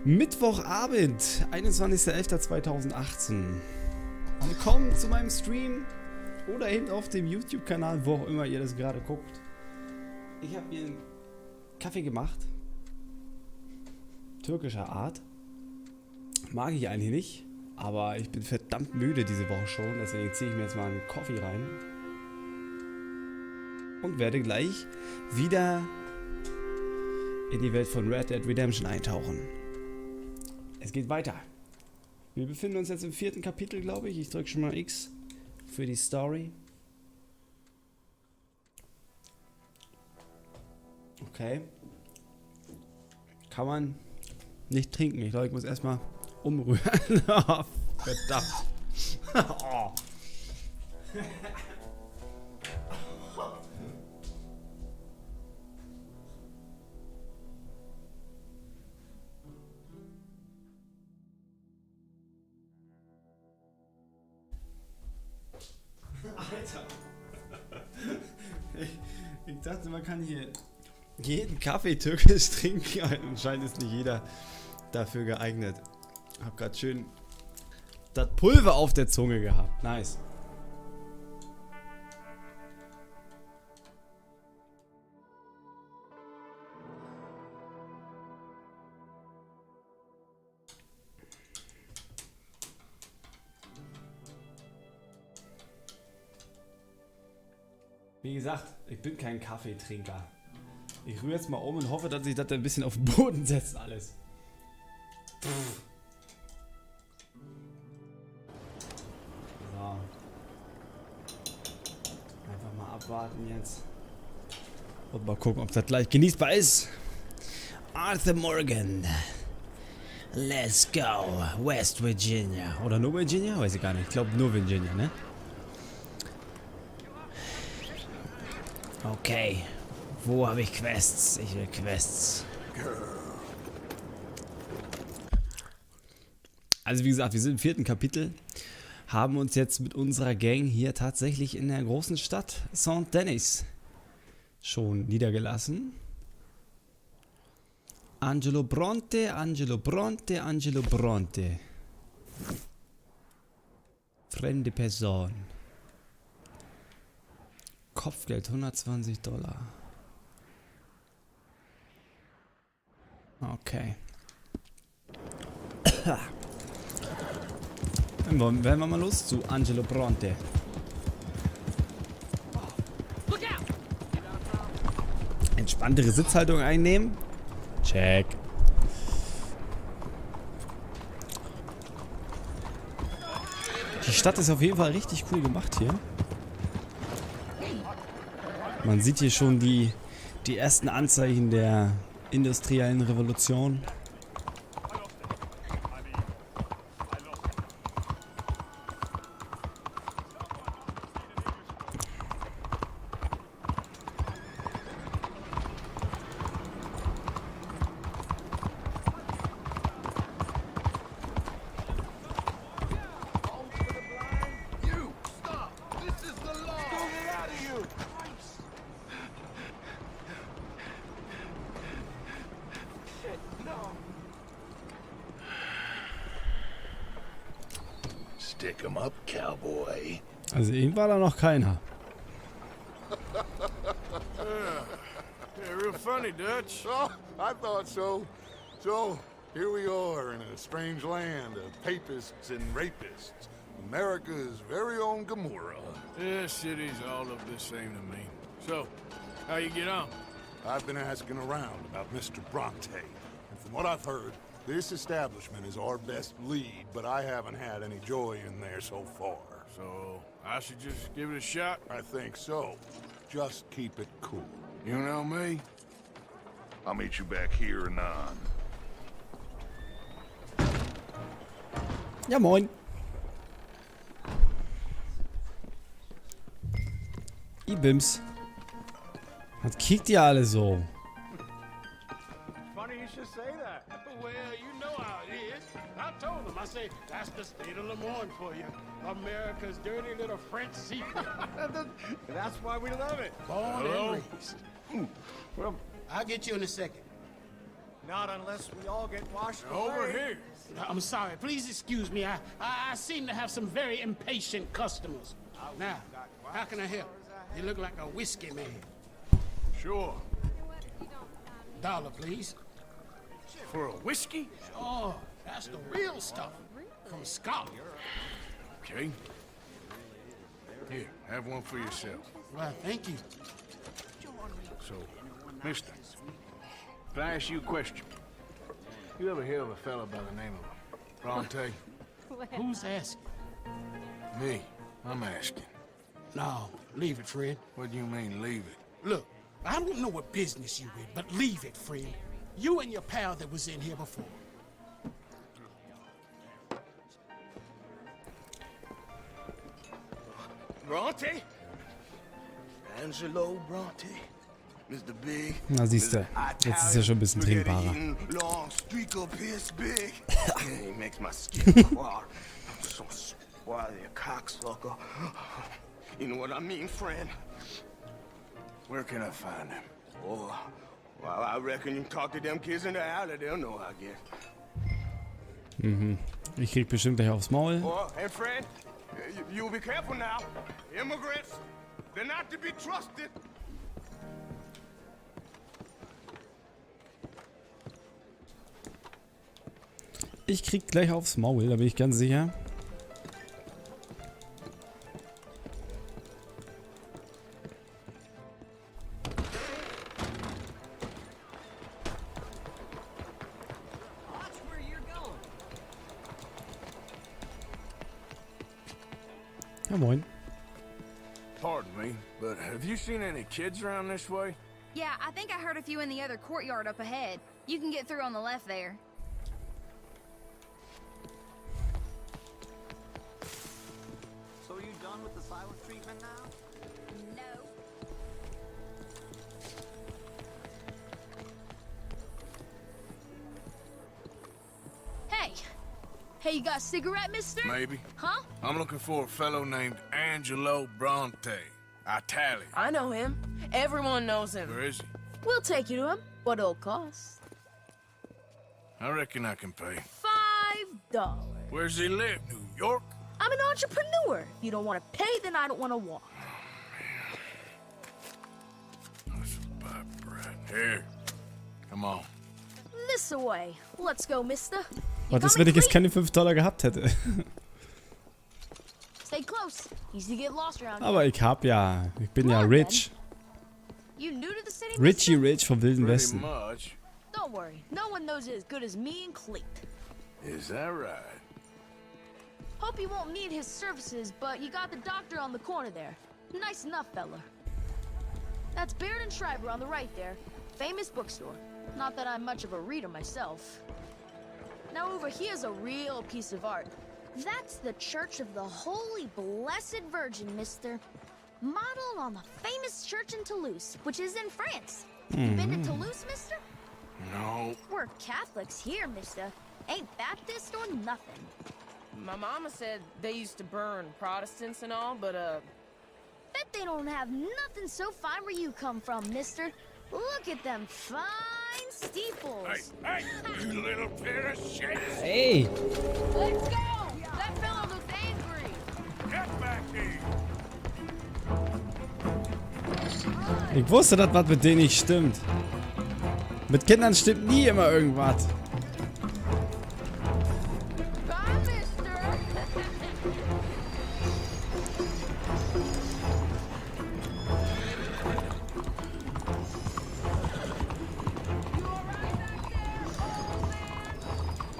Mittwochabend, 21.11.2018. Willkommen zu meinem Stream oder eben auf dem YouTube-Kanal, wo auch immer ihr das gerade guckt. Ich habe mir einen Kaffee gemacht. Türkischer Art. Mag ich eigentlich nicht, aber ich bin verdammt müde diese Woche schon, deswegen ziehe ich mir jetzt mal einen Kaffee rein. Und werde gleich wieder in die Welt von Red Dead Redemption eintauchen. Es geht weiter. Wir befinden uns jetzt im 4. Kapitel, glaube ich. Ich drücke schon mal X für die Story. Okay. Kann man nicht trinken. Ich glaube, ich muss erstmal umrühren. Oh, verdammt. Oh. Alter. Ich dachte, man kann hier jeden Kaffee türkisch trinken. Anscheinend ist nicht jeder dafür geeignet. Hab grad schön das Pulver auf der Zunge gehabt. Nice. Wie gesagt, ich bin kein Kaffeetrinker. Ich rühre jetzt mal um und hoffe, dass sich das ein bisschen auf den Boden setzt alles. So. Einfach mal abwarten jetzt. Und mal gucken, ob das gleich genießbar ist. Arthur Morgan. Let's go. West Virginia. Oder nur Virginia? Weiß ich gar nicht. Ich glaube nur Virginia, ne? Okay, wo habe ich Quests? Ich will Quests. Also wie gesagt, wir sind im 4. Kapitel, haben uns jetzt mit unserer Gang hier tatsächlich in der großen Stadt St. Denis schon niedergelassen. Angelo Bronte, Angelo Bronte, Angelo Bronte. Fremde Person. Kopfgeld $120. Okay. Dann werden wir mal los zu Angelo Bronte. Entspanntere Sitzhaltung einnehmen. Check. Die Stadt ist auf jeden Fall richtig cool gemacht hier. Man sieht hier schon die ersten Anzeichen der industriellen Revolution. Stick 'em up, cowboy. Also eben war da noch keiner. Yeah, real funny, Dutch. Oh, I thought so. So, here we are in a strange land of papists and rapists. America's very own Gomorrah. This city's all of the same to me. So, how you get on? I've been asking around about Mr. Bronte, and from what I've heard, this establishment is our best lead, but I haven't had any joy in there so far. So, I should just give it a shot? I think so. Just keep it cool. You know me? I'll meet you back here anon. Ja, moin. Ibims. Was kickt ihr alle so? Funny you should say that. Well, you know how it is. I told him, I said, that's the state of Lemoyne for you. America's dirty little French secret. That's why we love it. Born and raised. Well, I'll get you in a second. Not unless we all get washed Over away. here. I'm sorry. Please excuse me. I seem to have some very impatient customers. Now, how can I help? You look like a whiskey man. Sure. $1, please. For a whiskey? Oh, that's the real stuff. From Scotland. Okay. Here, have one for yourself. Well, thank you. So, mister, can I ask you a question? You ever hear of a fella by the name of Bronte? Who's asking? Me. I'm asking. No, leave it, friend. What do you mean, leave it? Look, I don't know what business you in, but leave it, friend. You and your pal that was in here before. Bronte? Angelo Bronte? Mr. Big? Na siehste, jetzt ist ja schon ein bisschen trinkbarer. Long streak of piss big. He makes my skin crawl. I'm so swarthy, a cocksucker. You know what I mean, friend? Where can I find him? Oh, well, I reckon you can talk to them kids in the alley. They'll know, I guess. Ich krieg bestimmt gleich aufs Maul. Oh, and friend, you be careful now. Immigrants, they're not to be trusted. Ich krieg gleich aufs Maul, da bin ich ganz sicher. Ja, moin. Pardon me, but have you seen any kids around this way? Yeah, I think I heard a few in the other courtyard up ahead. You can get through on the left there. So are you done with the silent treatment now? No. Hey! Hey, you got a cigarette, mister? Maybe. Huh? I'm looking for a fellow named Angelo Bronte. Italian. I know him. Everyone knows him. Where is he? We'll take you to him. What it'll cost? I reckon I can pay. $5. Where's he live? New York? I'm an entrepreneur. If you don't want to pay, then I don't want to walk. That's bad bread. Here. Come on. This away. Let's go, mister. You Was ist, coming, wenn ich jetzt Clete? keine $5 gehabt hätte? Stay close. Easy to get lost around here. Aber ich bin ja rich. You new to the city, Richie mister? Rich vom Wilden Pretty Westen. much. Don't worry. No one knows it as good as me and Clete. Is that right? Hope you won't need his services, but you got the doctor on the corner there. Nice enough, fella. That's Baird and Schreiber on the right there. Famous bookstore. Not that I'm much of a reader myself. Now over here's a real piece of art. That's the Church of the Holy Blessed Virgin, mister. Modeled on the famous church in Toulouse, which is in France. You been to Toulouse, mister? No. We're Catholics here, mister. Ain't Baptist or nothing. My mama said they used to burn Protestants and all, but Bet they don't have nothing so fine where you come from, mister. Look at them fine steeples. Hey, you little pair of shit! Ey! Let's go! That fellow looks angry. Get back here! Ich wusste, dass was mit denen nicht stimmt. Mit Kindern stimmt nie immer irgendwas. Bye, mister.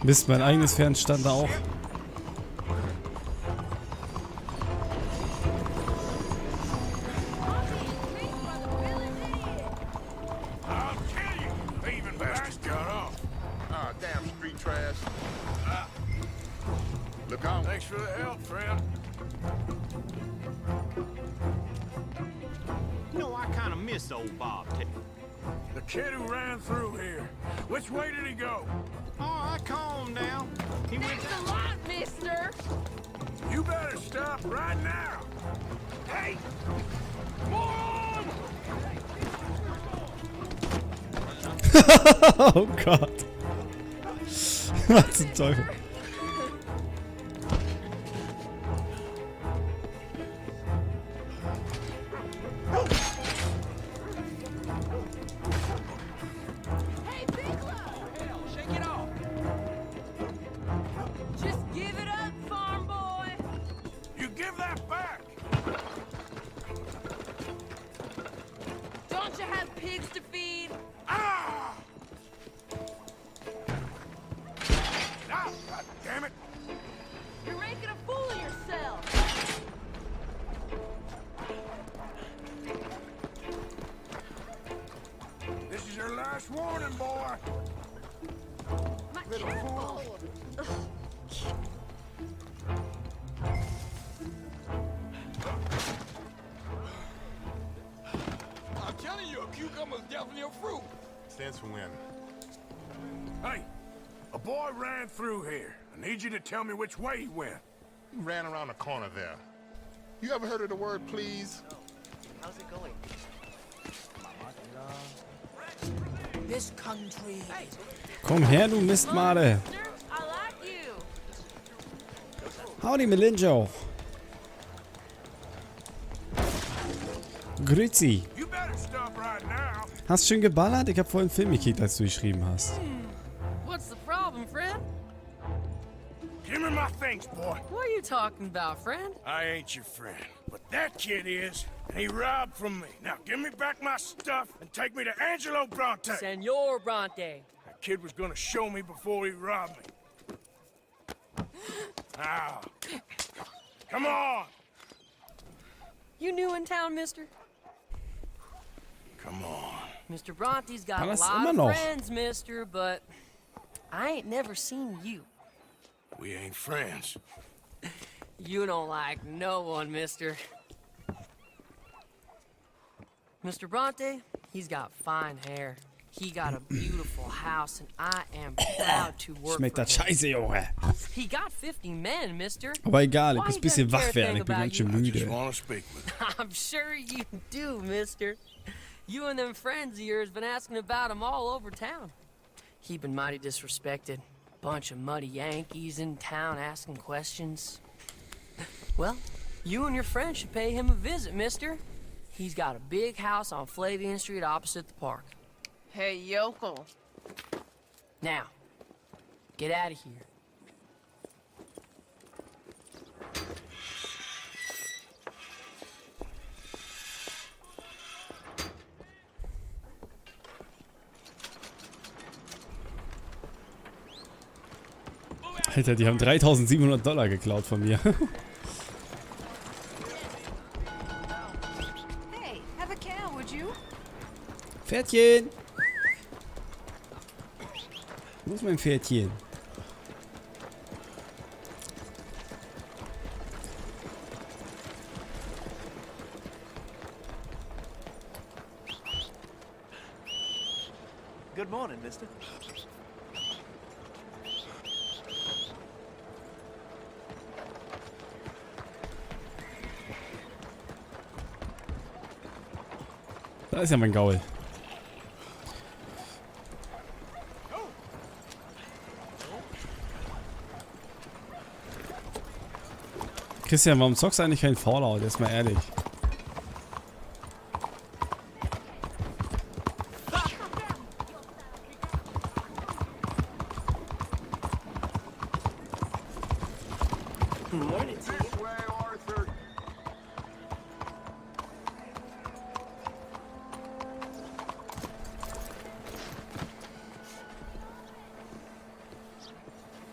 Mist, mein eigenes Pferd stand da auch. I'll kill you! Thieving bastards got off. Ah, damn street trash. Look out. Thanks for the help, friend. You know, I kind of miss old Bob. The kid who ran through here. Which way did he go? Oh, I calmed down. He went thanks a lot, mister. You better stop right now. Hey! Moron! Oh Gott. Was zum Teufel? Hey, Bigelow! Hell, shake it off! Just give it up, farm boy! You give that back! Don't you have pigs to feed? Ah! Ah, God damn it! You're making a fool of yourself! This is your last warning, boy. Little fool! I'm telling you, a cucumber's definitely a fruit. Stands for win. Hey, a boy ran through here. I need you to tell me which way he went. He ran around the corner there. You ever heard of the word please? How's it going? This country. Komm her, du Mistmade. Mister, I like you. Howdy, Melinjo. Grüezi. You better stop right now. Hast schön geballert? Ich hab vorhin einen Film gekriegt, als du geschrieben hast. What's the problem, friend? Give me my things, boy. What are you talking about, friend? I ain't your friend, but that kid is, and he robbed from me. Now give me back my stuff and take me to Angelo Bronte. Senor Bronte. That kid was gonna show me before he robbed me. Now, come on. You new in town, mister? Come on. Mr. Bronte's got a das lot immer of noch. friends, mister, but I ain't never seen you. We ain't friends. You don't like no one, mister. Mr. Bronte, he's got fine hair. He got a beautiful house, and I am proud to work Schmeckt for das him. scheiße, Junge. He got 50 men, mister. Aber egal, ich Why muss you ein bisschen gotta wach care a werden. thing Ich bin about ganz schön you? I just müde. want to speak with him. I'm sure you do, mister. You and them friends of yours been asking about him all over town. He been mighty disrespected. Bunch of muddy Yankees in town asking questions. Well, you and your friend should pay him a visit, mister. He's got a big house on Flavian Street opposite the park. Hey, yokel. Now, get out of here. Alter, die haben $3.700 geklaut von mir. Hey, have a cow, would you? Pferdchen! Wo ist mein Pferdchen? Good morning, mister. Da ist ja mein Gaul. Christian, warum zockst du eigentlich kein Fallout? Jetzt mal ehrlich. Morning, This way, Arthur.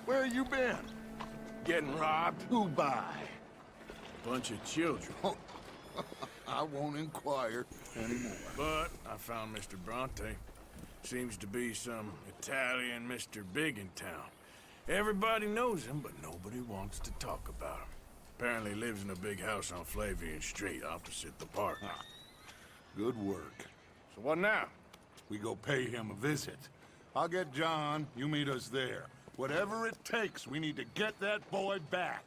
Where you been? Getting robbed? Who by? Bunch of children. I won't inquire anymore. But I found Mr. Bronte. Seems to be some Italian Mr. Big in town. Everybody knows him, but nobody wants to talk about him. Apparently lives in a big house on Flavian Street opposite the park. Good work. So what now? We go pay him a visit. I'll get John, you meet us there. Whatever it takes, we need to get that boy back.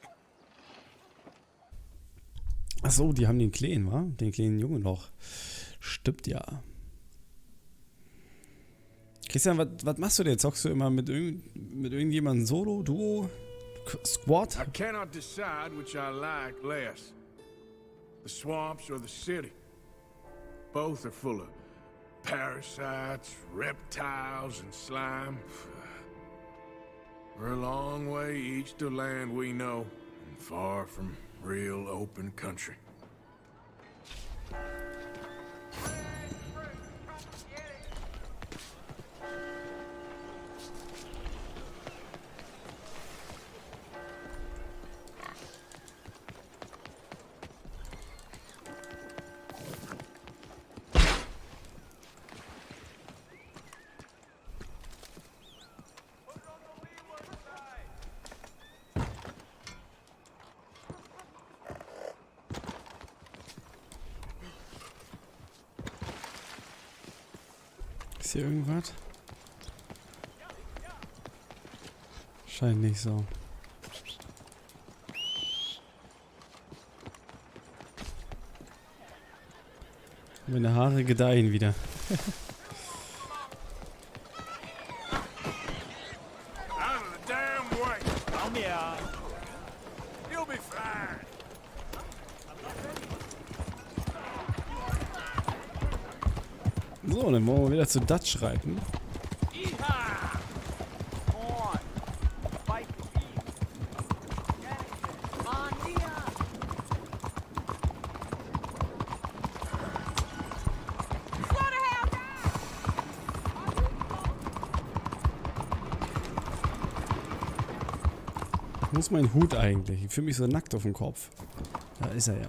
Ach so, die haben den Kleinen, wa? Den kleinen Jungen noch. Stimmt ja. Christian, was machst du denn? Zockst du immer mit irgendjemandem Solo, Duo, Squad? I cannot decide which I like less. The swamps or the city. Both are full of parasites, reptiles, and slime. We're a long way east to land we know, and far from real open country. Ist hier irgendwas? Scheint nicht so. Meine Haare gedeihen wieder. Out of the damn way! Come here! You'll be fine! So, dann wollen wir wieder zu Dutch reiten. Wo ist mein Hut eigentlich? Ich fühle mich so nackt auf dem Kopf. Da ist er ja.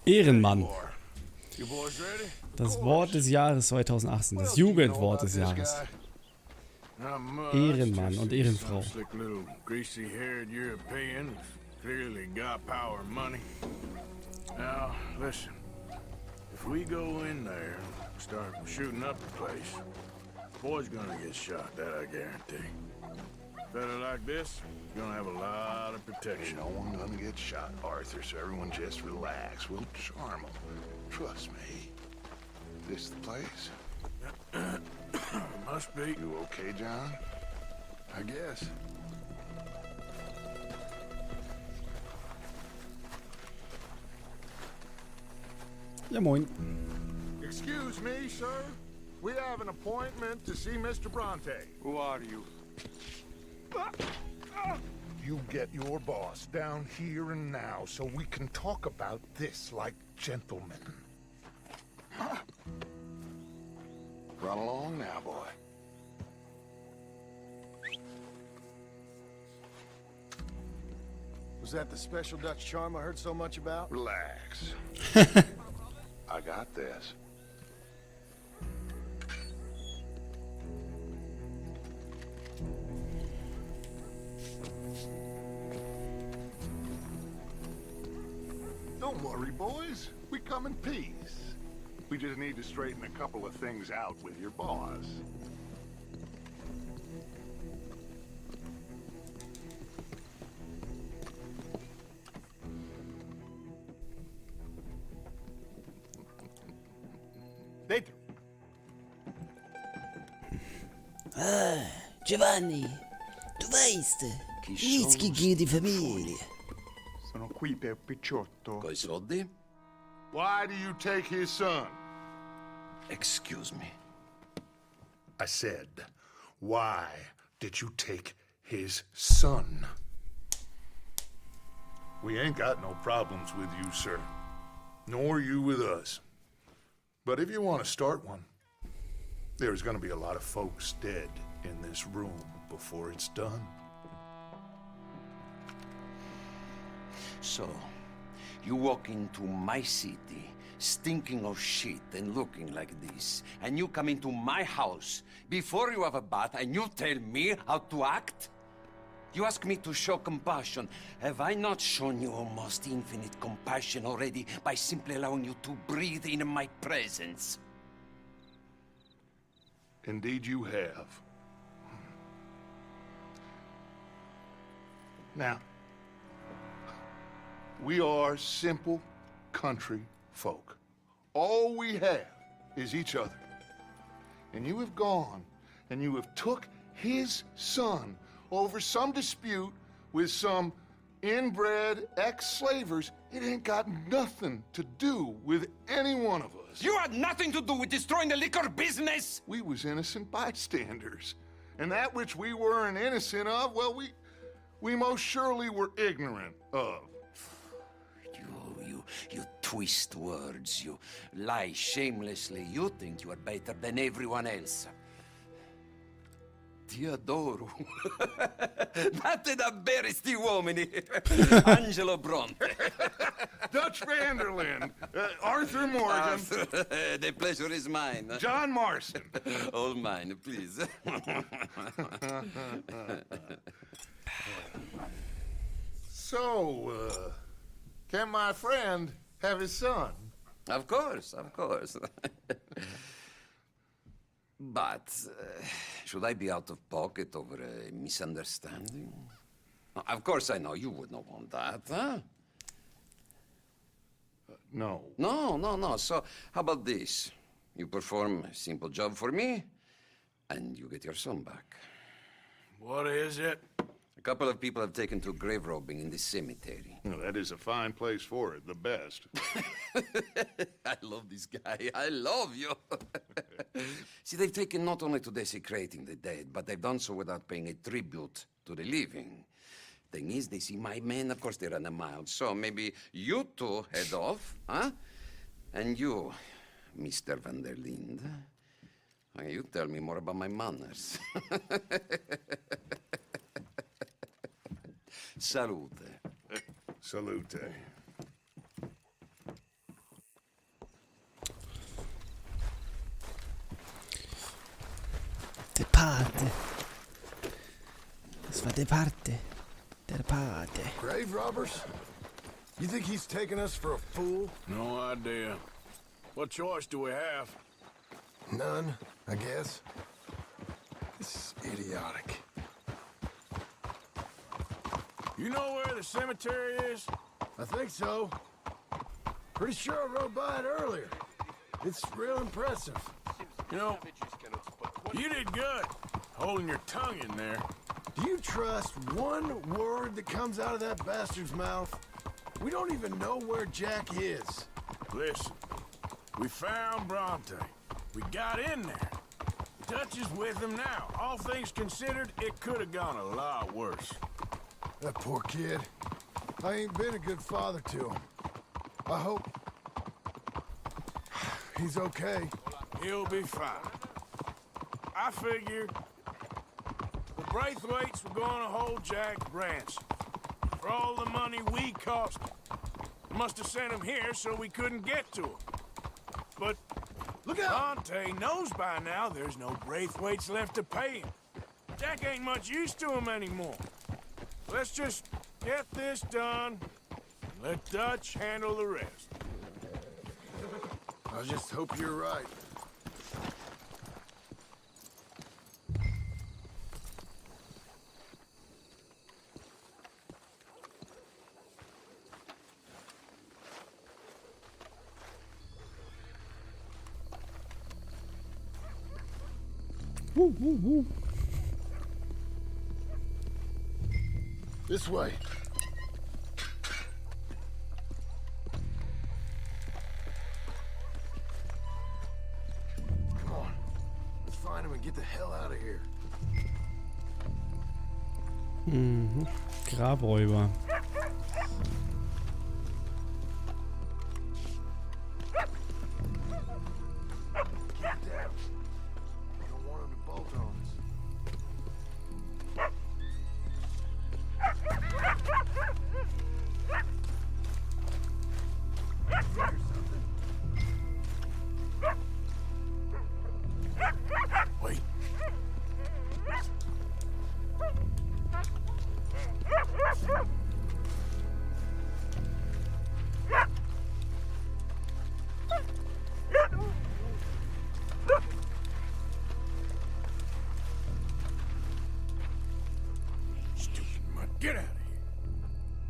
Ehrenmann. Das Wort des Jahres 2018. Das Jugendwort des Jahres. Ehrenmann und Ehrenfrau. Now, listen. If we go in there and start shooting up the place, boy's gonna get shot, that I guarantee. Better like this, gonna have a lot of protection. Ain't no one gonna get shot, Arthur, so everyone just relax. We'll charm them. Trust me. This the place? Must be. You okay, John? I guess. Ja, moin. Excuse me, sir. We have an appointment to see Mr. Bronte. Who are you? You get your boss down here and now so we can talk about this like gentlemen. Run along now, boy. Was that the special Dutch charm I heard so much about? Relax. I got this. Don't worry, boys. We come in peace. We just need to straighten a couple of things out with your boss. Dentro. Ah, Giovanni, tu weißt, Nitzki geht die Familie. Sono qui per Picciotto. Coi soldi? Why do you take his son? Excuse me. I said, why did you take his son? We ain't got no problems with you, sir. Nor you with us. But if you want to start one, there's gonna be a lot of folks dead in this room before it's done. So, you walk into my city stinking of shit and looking like this, and you come into my house before you have a bath and you tell me how to act? You ask me to show compassion. Have I not shown you almost infinite compassion already by simply allowing you to breathe in my presence? Indeed you have. Now, we are simple country folk. All we have is each other. And you have gone and you have took his son over some dispute with some inbred ex-slavers. It ain't got nothing to do with any one of us. You had nothing to do with destroying the liquor business! We was innocent bystanders. And that which we weren't innocent of, well, we most surely were ignorant of. You twist words, you lie shamelessly. You think you are better than everyone else. Ti adoro. Date davvero sti uomini. Angelo Bronte. Dutch Vanderlyn. Arthur Morgan. The pleasure is mine. John Marston. All mine, please. So, can my friend have his son? Of course, of course. But, should I be out of pocket over a misunderstanding? Of course I know you would not want that, huh? No. No. So, how about this? You perform a simple job for me, and you get your son back. What is it? A couple of people have taken to grave robbing in this cemetery. Well, that is a fine place for it, the best. I love this guy. I love you. See, they've taken not only to desecrating the dead, but they've done so without paying a tribute to the living. Thing is, they see my men, of course they run a mile. So maybe you two head off, huh? And you, Mr. Van der Linde, you tell me more about my manners. Salute. Salute. Der Pate. Das war der Pate. Der Pate. Grave robbers? You think he's taking us for a fool? No idea. What choice do we have? None, I guess. This is idiotic. You know where the cemetery is? I think so. Pretty sure I rode by it earlier. It's real impressive. You know, you did good, holding your tongue in there. Do you trust one word that comes out of that bastard's mouth? We don't even know where Jack is. Listen, we found Bronte. We got in there. Dutch is with him now. All things considered, it could have gone a lot worse. That poor kid. I ain't been a good father to him. I hope he's okay. He'll be fine. I figured the Braithwaites were going to hold Jack ransom for all the money we cost him. Must have sent him here so we couldn't get to him. But look out! Bronte knows by now there's no Braithwaites left to pay him. Jack ain't much use to him anymore. Let's just get this done. Let Dutch handle the rest. I just hope you're right. Woo, woo, woo. This way. Come on. Let's find him and get the hell out of here. Mhm. Grabräuber. Get down. We don't want him to bolt on us. Hear something? Get out of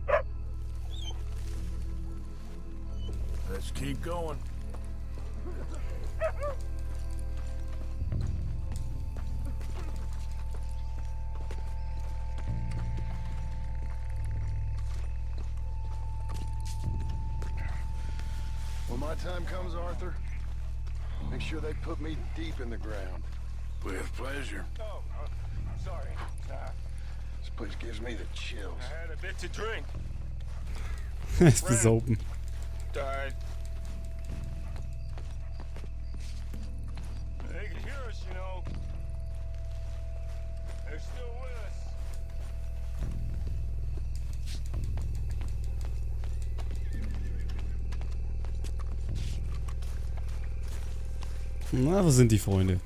here. Let's keep going. When my time comes, Arthur, make sure they put me deep in the ground. With pleasure. Oh, I'm sorry. This place gives me the chills. I had a bit to drink. Ist besopen. Died. They can hear us, you know. They're still with us. Na, wo sind die Freunde?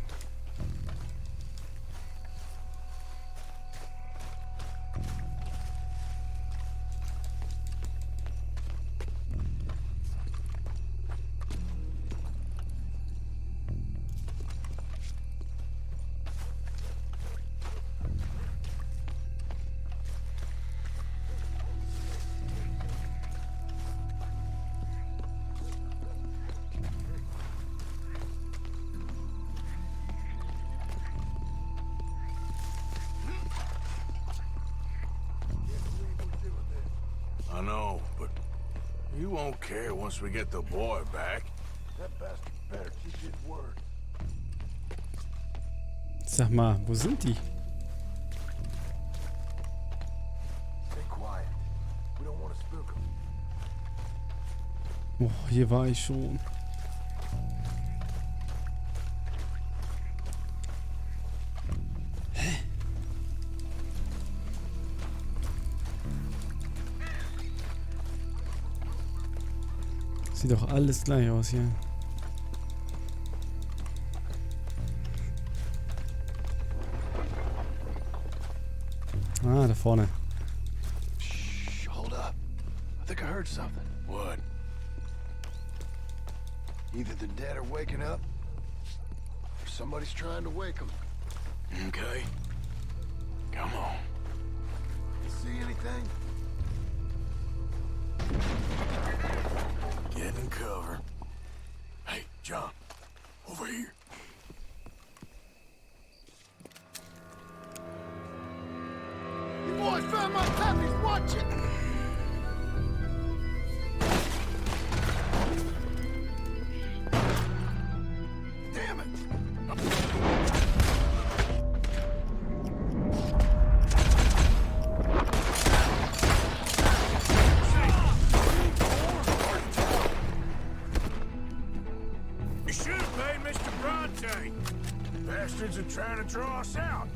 I know, but you won't care once we get the boy back. That bastard better keep his word. Sag mal, wo sind die? Stay quiet. We don't want to spook them. Oh, hier war ich schon. Sieht doch alles gleich aus hier. Ah, da vorne. Shh, hold up. I think I heard something. What? Either the dead are waking up, or somebody's trying to wake them. Okay. Come on. See anything? Get in cover. Hey, John. Over here. You boys found my puppies, watch it! Damn it! You should have paid Mr. Bronte. Bastards are trying to draw us out.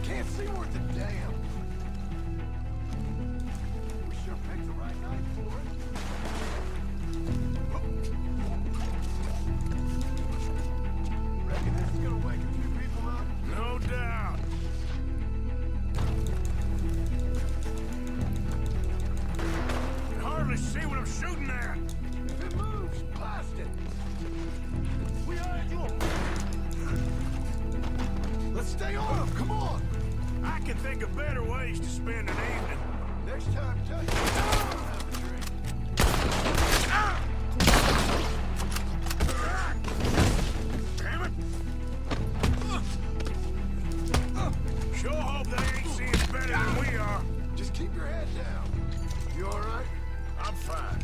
Can't see worth a damn. We sure picked the right night for it. Reckon this is gonna wake a few people up? No doubt. Can hardly see what I'm shooting at. If it moves, blast it. We are you. Let's stay on them, come on. I can think of better ways to spend an evening. Next time, tell you. Have a drink. Damn it! Sure hope they ain't seeing better than we are. Just keep your head down. You all right? I'm fine.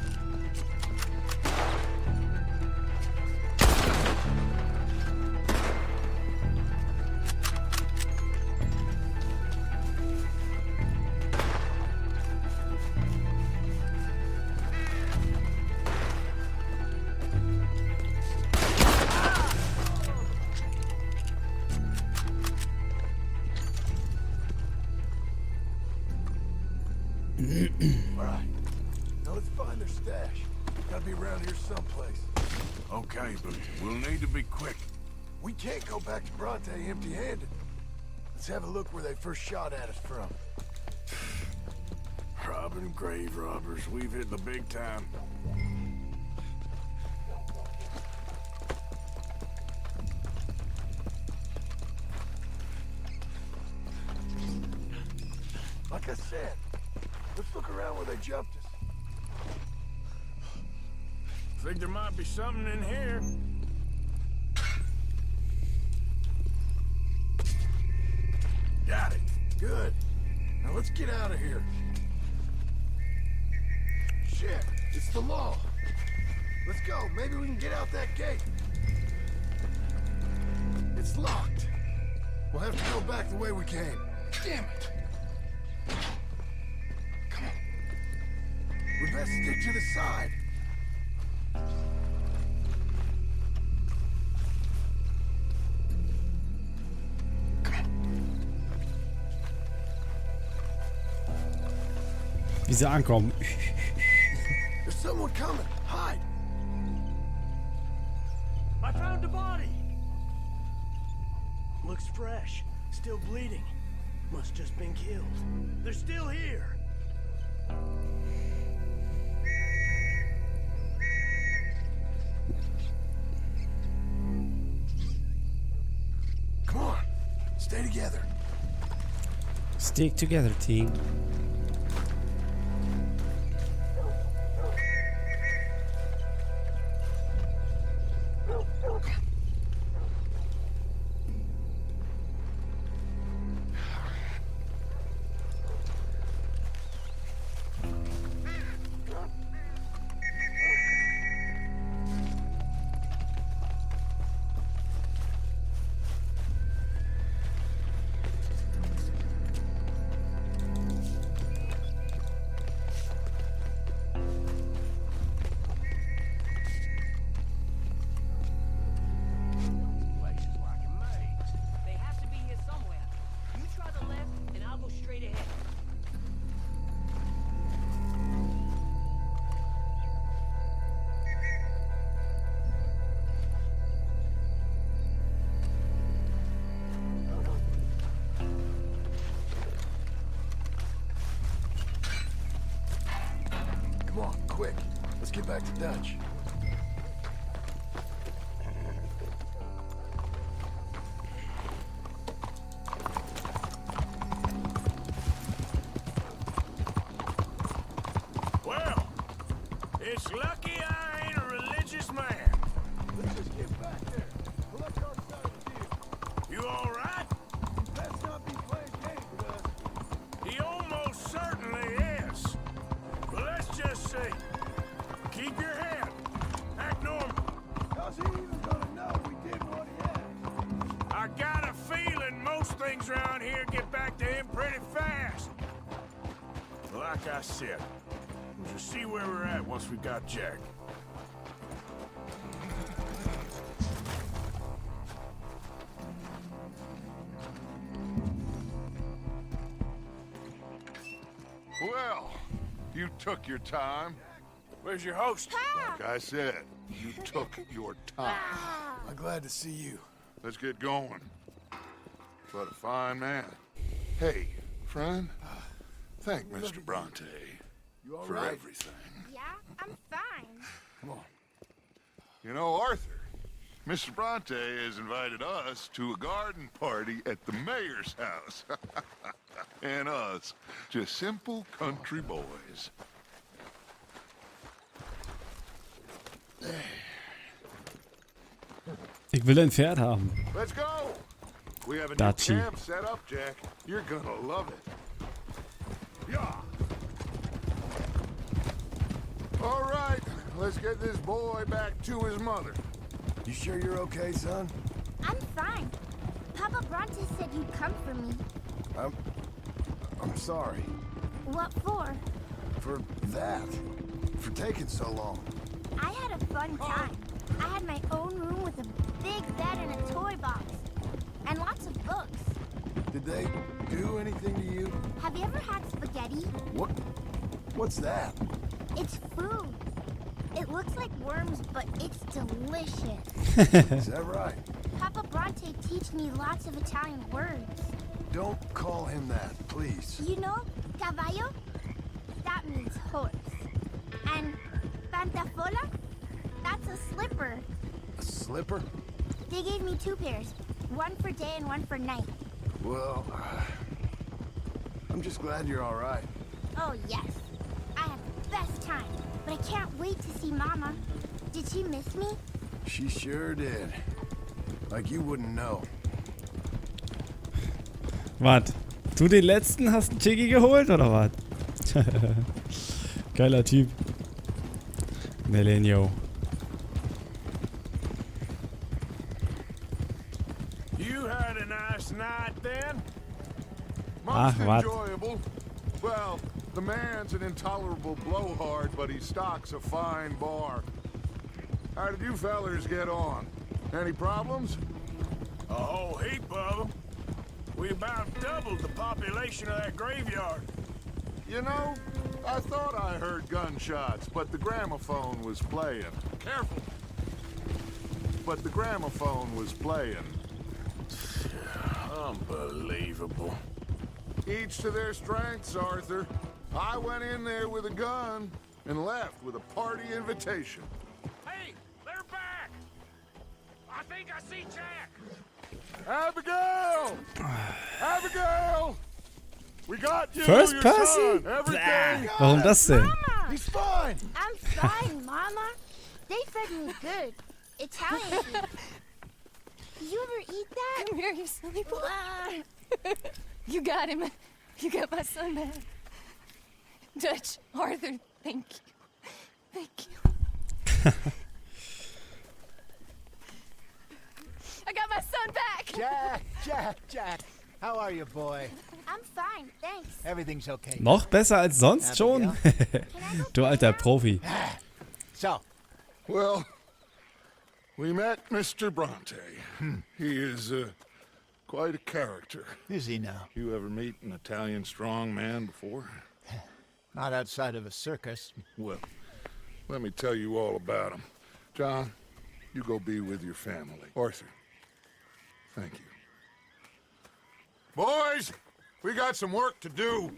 All right. Now let's find their stash. Gotta be around here someplace. Okay, but we'll need to be quick. We can't go back to Bronte empty-handed. Let's have a look where they first shot at us from. Robbing grave robbers. We've hit the big time. Like I said, let's look around where they jumped us. Think there might be something in here. Got it. Good. Now let's get out of here. Shit, it's the law. Let's go. Maybe we can get out that gate. It's locked. We'll have to go back the way we came. Damn it. Come on. We best stick to the side. Wie sie ankommen. There's someone coming. Hide. I found a body. Looks fresh. Still bleeding. Must just been killed. They're still here. Come on. Stay together. Stick together, team. Come on, quick. Let's get back to Dutch. Well, it's lucky I ain't a religious man. Let's just get back there. Collect our side of the deal. You all right? Let's not be playing games with us. He almost certainly is. But let's just say, keep your head. Act normal. How's he even gonna know we did what he asked? I got a feeling most things around here get back to him pretty fast. Like I said, we'll just see where we're at once we got Jack. Well, you took your time. Where's your host? Like I said, you took your time. I'm glad to see you. Let's get going. What a fine man. Hey, friend, thank Mr. Bronte You all for right? everything. Yeah, I'm fine. Come on. You know, Arthur, Mr. Bronte has invited us to a garden party at the mayor's house. And us, just simple country boys. Ich will ein Pferd haben. Let's go! We have a new Dachi. camp set up, Jack. You're gonna love it. Yeah. All right, let's get this boy back to his mother. You sure you're okay, son? I'm fine. Papa Bronte said you'd come for me. I'm sorry. What for? For that. For taking so long. I had a fun time. I had my own room with a big bed and a toy box. And lots of books. Did they do anything to you? Have you ever had spaghetti? What's that? It's food. It looks like worms, but it's delicious. Is that right? Papa Bronte teach me lots of Italian words. Don't call him that, please. You know, caballo? That means horse. And pantafola? That's a slipper. A slipper? They gave me 2 pairs. One for day and one for night. Well, I'm just glad you're all right. Oh, yes. I had the best time, but I can't wait to see Mama. Did she miss me? She sure did. Like you wouldn't know. Wart, du den letzten hast einen Chicky geholt, oder was? Geiler Typ. Melenio. You had a nice night then? Ach, Most what? enjoyable. Well, the man's an intolerable blowhard, but he stocks a fine bar. How did you fellers get on? Any problems? A whole heap of them. We about doubled the population of that graveyard. You know, I thought I heard gunshots, but the gramophone was playing. Careful. But the gramophone was playing. Unbelievable. Each to their strengths, Arthur. I went in there with a gun and left with a party invitation. Hey, they're back! I think I see Jack! Abigail! Abigail! We got you, First your person? son. Everything. Warum das denn? He's fine. I'm fine, Mama. They fed me good. Italian food. Did you ever eat that? Come here, you silly boy. You got him. You got my son back. Dutch, Arthur, thank you. Thank you. I got my son back! Jack. How are you, boy? I'm fine, thanks. Everything's okay. Noch besser als sonst schon? Du alter Profi. So, Well, we met Mr. Bronte. He is quite a character. is he now? You ever meet an Italian strong man before? Not outside of a circus. Well, let me tell you all about him. John, you go be with your family. Arthur, thank you. Boys, we got some work to do.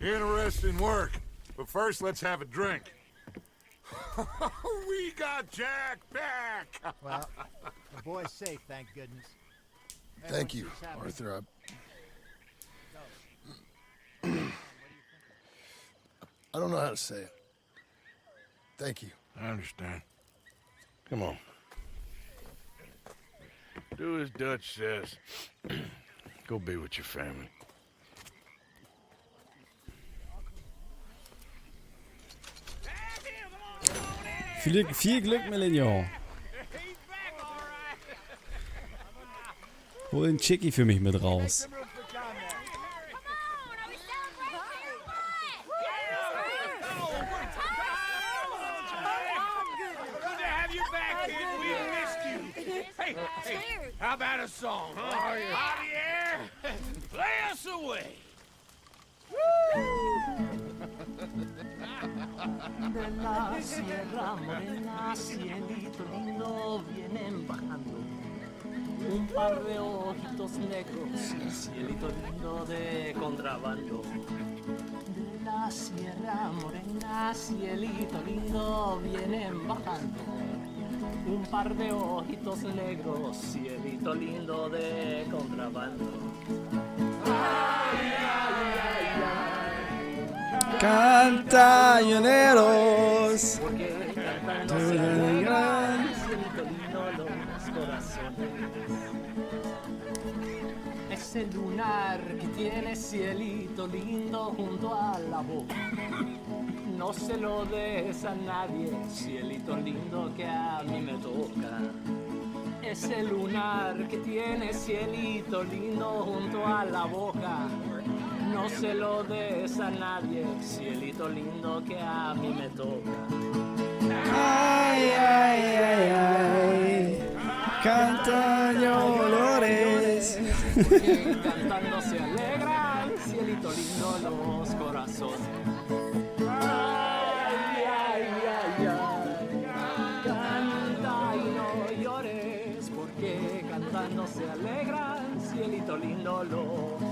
Interesting work. But first, let's have a drink. We got Jack back! Well, the boy's safe, thank goodness. Thank you, Arthur. I don't know how to say it. Thank you. I understand. Come on. Do as Dutch says. Go be with your family. Viel Glück, Melenio. Hol den Chicky für mich mit raus. Hey, how about a song? Huh? Javier, play us away. De la sierra morena, cielito lindo, vienen bajando. Un par de ojitos negros, cielito lindo de contrabando. De la sierra morena, cielito lindo, vienen bajando. Un par de ojitos negros, cielito lindo de contrabando. Ay, ay, ay, ay. Cantañoneros. Porque cantando se alegran, cielito lindo los corazones. Ese lunar que tiene cielito lindo junto a la boca. No se lo des a nadie, cielito lindo que a mí me toca. Ese lunar que tiene cielito lindo junto a la boca. No se lo des a nadie, cielito lindo que a mí me toca. Ay, ay, ay, ay. Cantañoneros. Porque cantando se alegran, cielito lindo los corazones. Ay, ay, ay, ay. Canta y no llores, porque cantando se alegran, cielito lindo los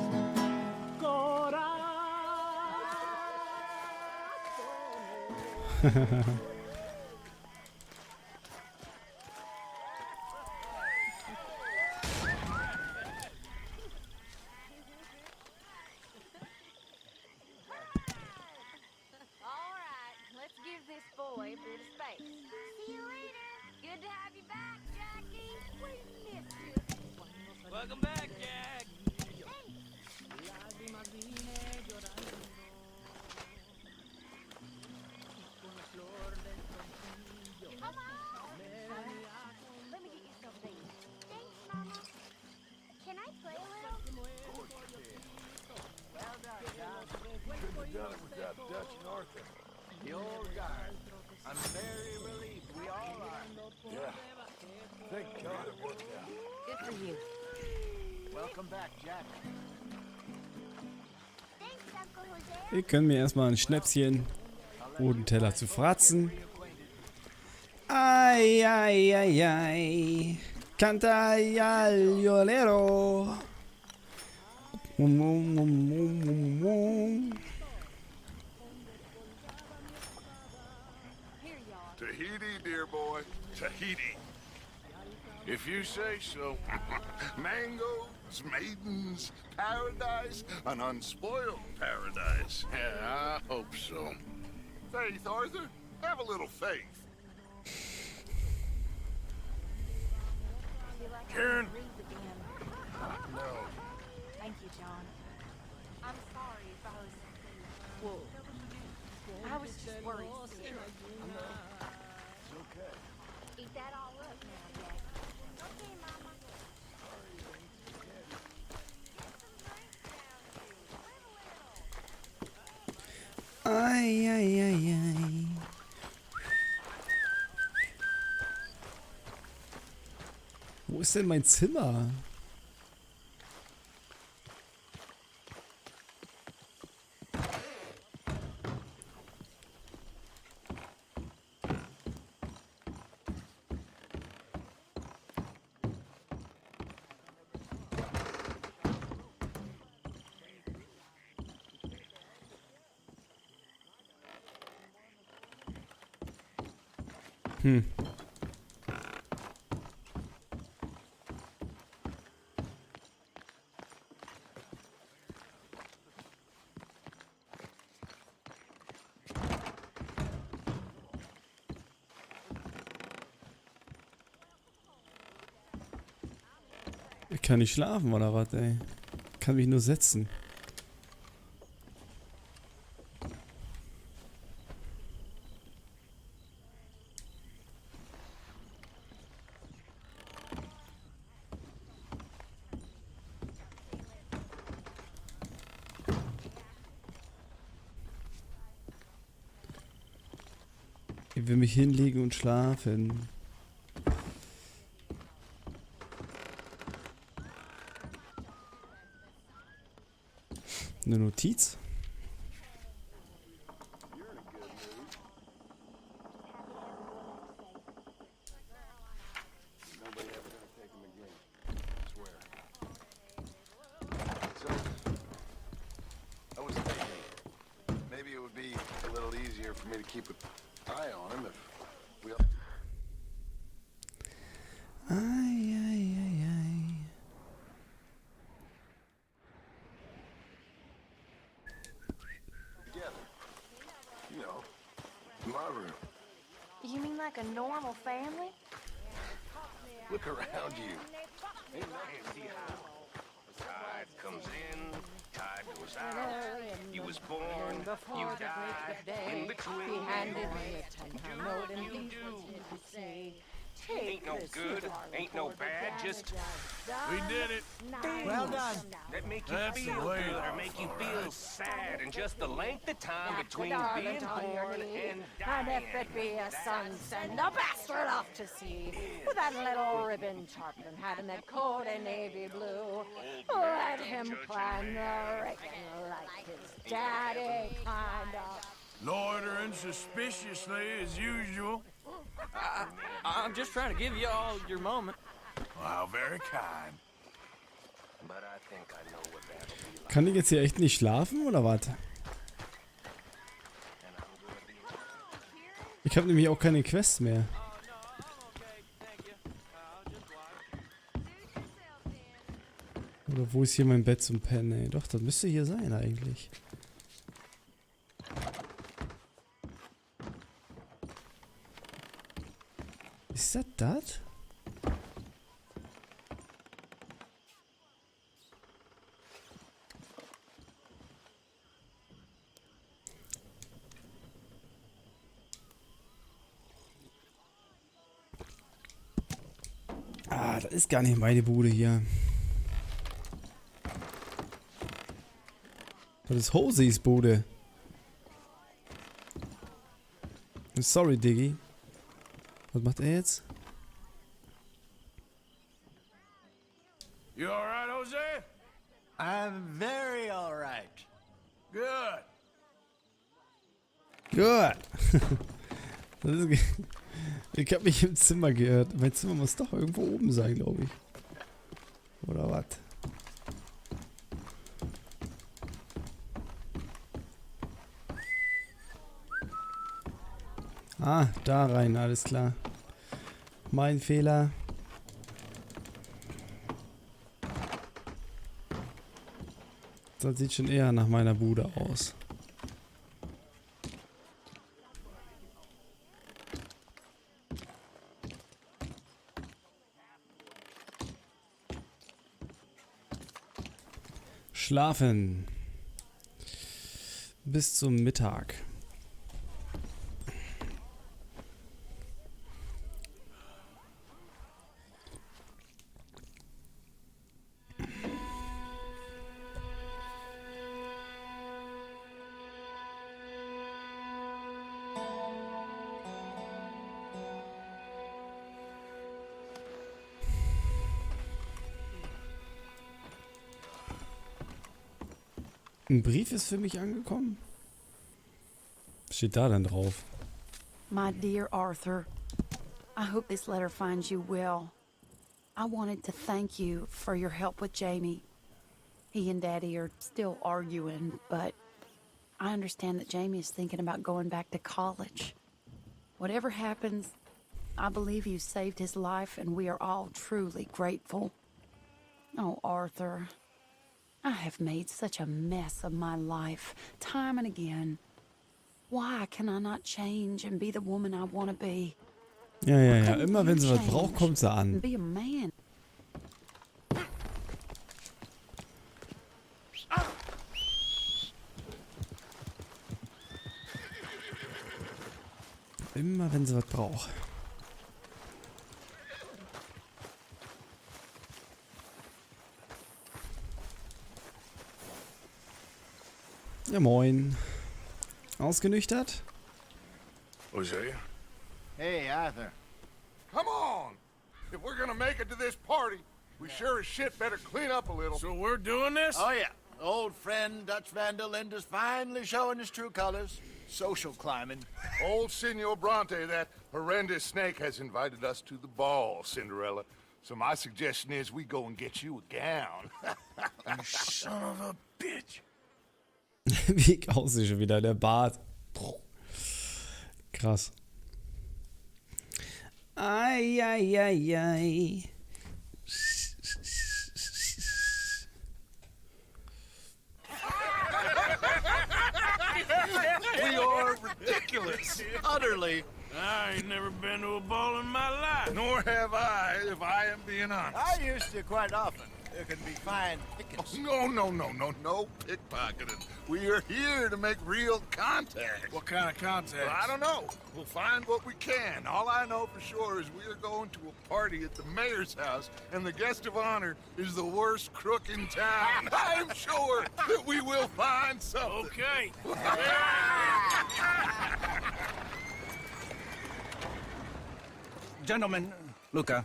corazones. for you. Welcome back, Jack. Thanks, Uncle Jose. Wir können mir erstmal ein Schnäpschen. Bodenteller zu fratzen. Ai, ai, ai, ai. Canta al violero. Tahiti, dear boy. Tahiti. If you say so. Mangoes, maidens, paradise, an unspoiled paradise. Yeah, I hope so. Faith, Arthur. Have a little faith. Karen? No. Thank you, John. I'm sorry if I was... Well, I was just worried. Eat that all up now, Jack. Okay, Mama. Ai, ai, ai, ai. Wo ist denn mein Zimmer? Ich kann nicht schlafen oder was, ey? Ich kann mich nur setzen. Ich will mich hinlegen und schlafen. Eine Notiz? I was thinking, maybe it would be a little easier for me to keep an eye on him if we... Ai, ai, ai, ai. together. You know, in my room. You mean like a normal family? Look around you. See how tide comes in, tide goes out. You was born, you died, in between. He handed me a 10-pound note and You these do. words he would say. Ain't no good, ain't no bad, just We did it. well done. That make you That's feel the way good it or is, make you all feel right. sad, and just the length of time That's between a darling being on your born knee. and And dying. if it be a son, send a bastard off to sea with that little ribbon Tarplin hat and that coat in navy blue. Let him climb the rigging like his daddy climbed up. Loitering suspiciously as usual. I'm just trying to give you all your moment. Wow, very kind. But I think I know what that'll be like. Kann ich jetzt hier echt nicht schlafen oder was? Ich habe nämlich auch keine Quests mehr. Oder wo ist hier mein Bett zum Pennen, ey? Doch, das müsste hier sein eigentlich. Ist das das? Ah, das ist gar nicht meine Bude hier. Das ist Hosies Bude. Sorry, Diggi. Was macht er jetzt? I'm very all right. Good. Gut. Ich habe mich im Zimmer geirrt. Mein Zimmer muss doch irgendwo oben sein, glaube ich. Oder was? Ah, da rein, alles klar. Mein Fehler. Das sieht schon eher nach meiner Bude aus. Schlafen. Bis zum Mittag. Ein Brief ist für mich angekommen. Was steht da denn drauf? My dear Arthur, I hope this letter finds you well. I wanted to thank you for your help with Jamie. He and Daddy are still arguing, but I understand that Jamie is thinking about going back to college. Whatever happens, I believe you saved his life, and we are all truly grateful. Oh, Arthur, I have made such a mess of my life, time and again. Why can I not change and be the woman I want to be? Ja. Immer wenn sie was braucht, kommt sie an. Be a man. Immer wenn sie was braucht. Ja, moin. Ausgenüchtert? Hosea? Hey, Arthur. Come on! If we're gonna make it to this party, we sure as shit better clean up a little. So we're doing this? Oh, yeah. Old friend Dutch Van der Linde's finally showing his true colors. Social climbing. Old Senor Bronte, that horrendous snake, has invited us to the ball, Cinderella. So my suggestion is we go and get you a gown. You son of a bitch. Wie ich aussehe schon wieder, der Bart. Krass. Ei. We are ridiculous. Utterly. I ain't never been to a ball in my life. Nor have I, if I am being honest. I used to quite often. There can be fine pickings. Oh, no pickpocketing. We are here to make real contact. What kind of contact? Well, I don't know. We'll find what we can. All I know for sure is we are going to a party at the mayor's house, and the guest of honor is the worst crook in town. I'm sure that we will find something. Okay. Gentlemen, Luca,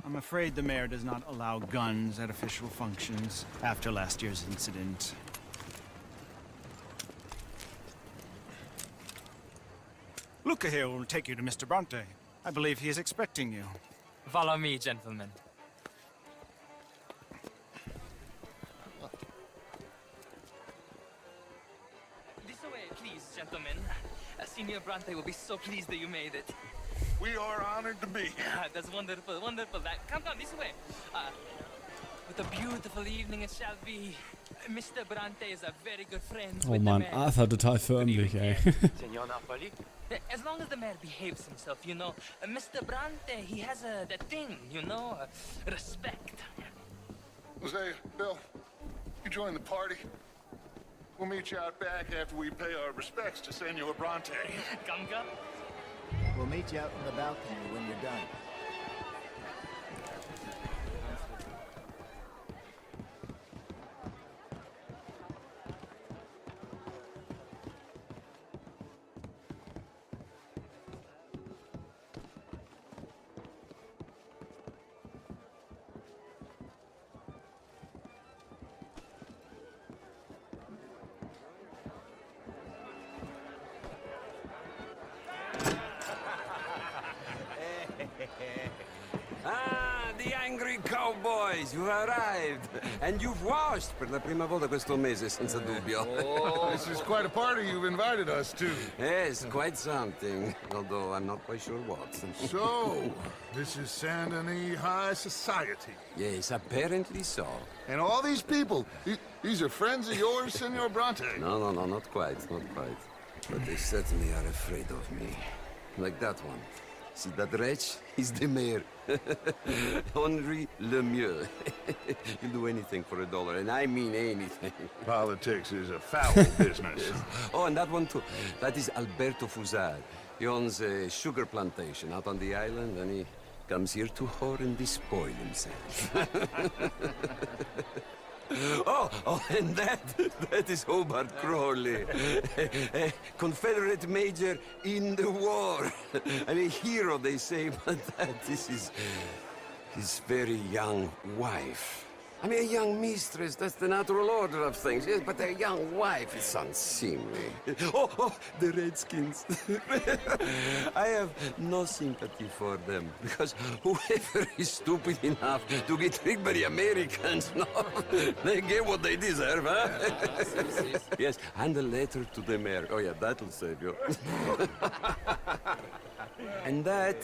I'm afraid the mayor does not allow guns at official functions after last year's incident. Luca here will take you to Mr. Bronte. I believe he is expecting you. Follow me, gentlemen. This way, please, gentlemen. Senior Bronte will be so pleased that you made it. We are honored to be here. That's wonderful. Come this way. What a beautiful evening it shall be. Mr. Bronte is a very good friend Oh with the Mann, mayor. Arthur total förmlich, ey. Senor Napoli? As long as the mayor behaves himself, you know. Mr. Bronte, he has that thing, you know, respect. Hosea, Bill, you join the party. We'll meet you out back after we pay our respects to Senor Bronte. Come. We'll meet you out in the balcony when you're done. boys, you arrived. And you've washed per la prima volta questo mese, senza dubbio. This is quite a party you've invited us to. Yes, quite something. Although I'm not quite sure what. So, this is Saint Denis High Society. Yes, apparently so. And all these people, these are friends of yours, Senor Bronte? No, not quite, not quite. But they certainly are afraid of me. Like that one. See that wretch? He's the mayor. Henri Lemieux. He'll do anything for $1, and I mean anything. Politics is a foul business. Yes. Oh, and that one too. That is Alberto Fusar. He owns a sugar plantation out on the island, and he comes here to whore and despoil himself. Oh, and that is Hobart Crawley, a Confederate major in the war. I mean, hero, they say, but this is his very young wife. I mean, a young mistress, that's the natural order of things, yes, but a young wife is unseemly. Oh, the Redskins. I have no sympathy for them, because whoever is stupid enough to get tricked by the Americans, no, they get what they deserve, huh? Yes, and a letter to the mayor. Oh, yeah, that'll save you. And that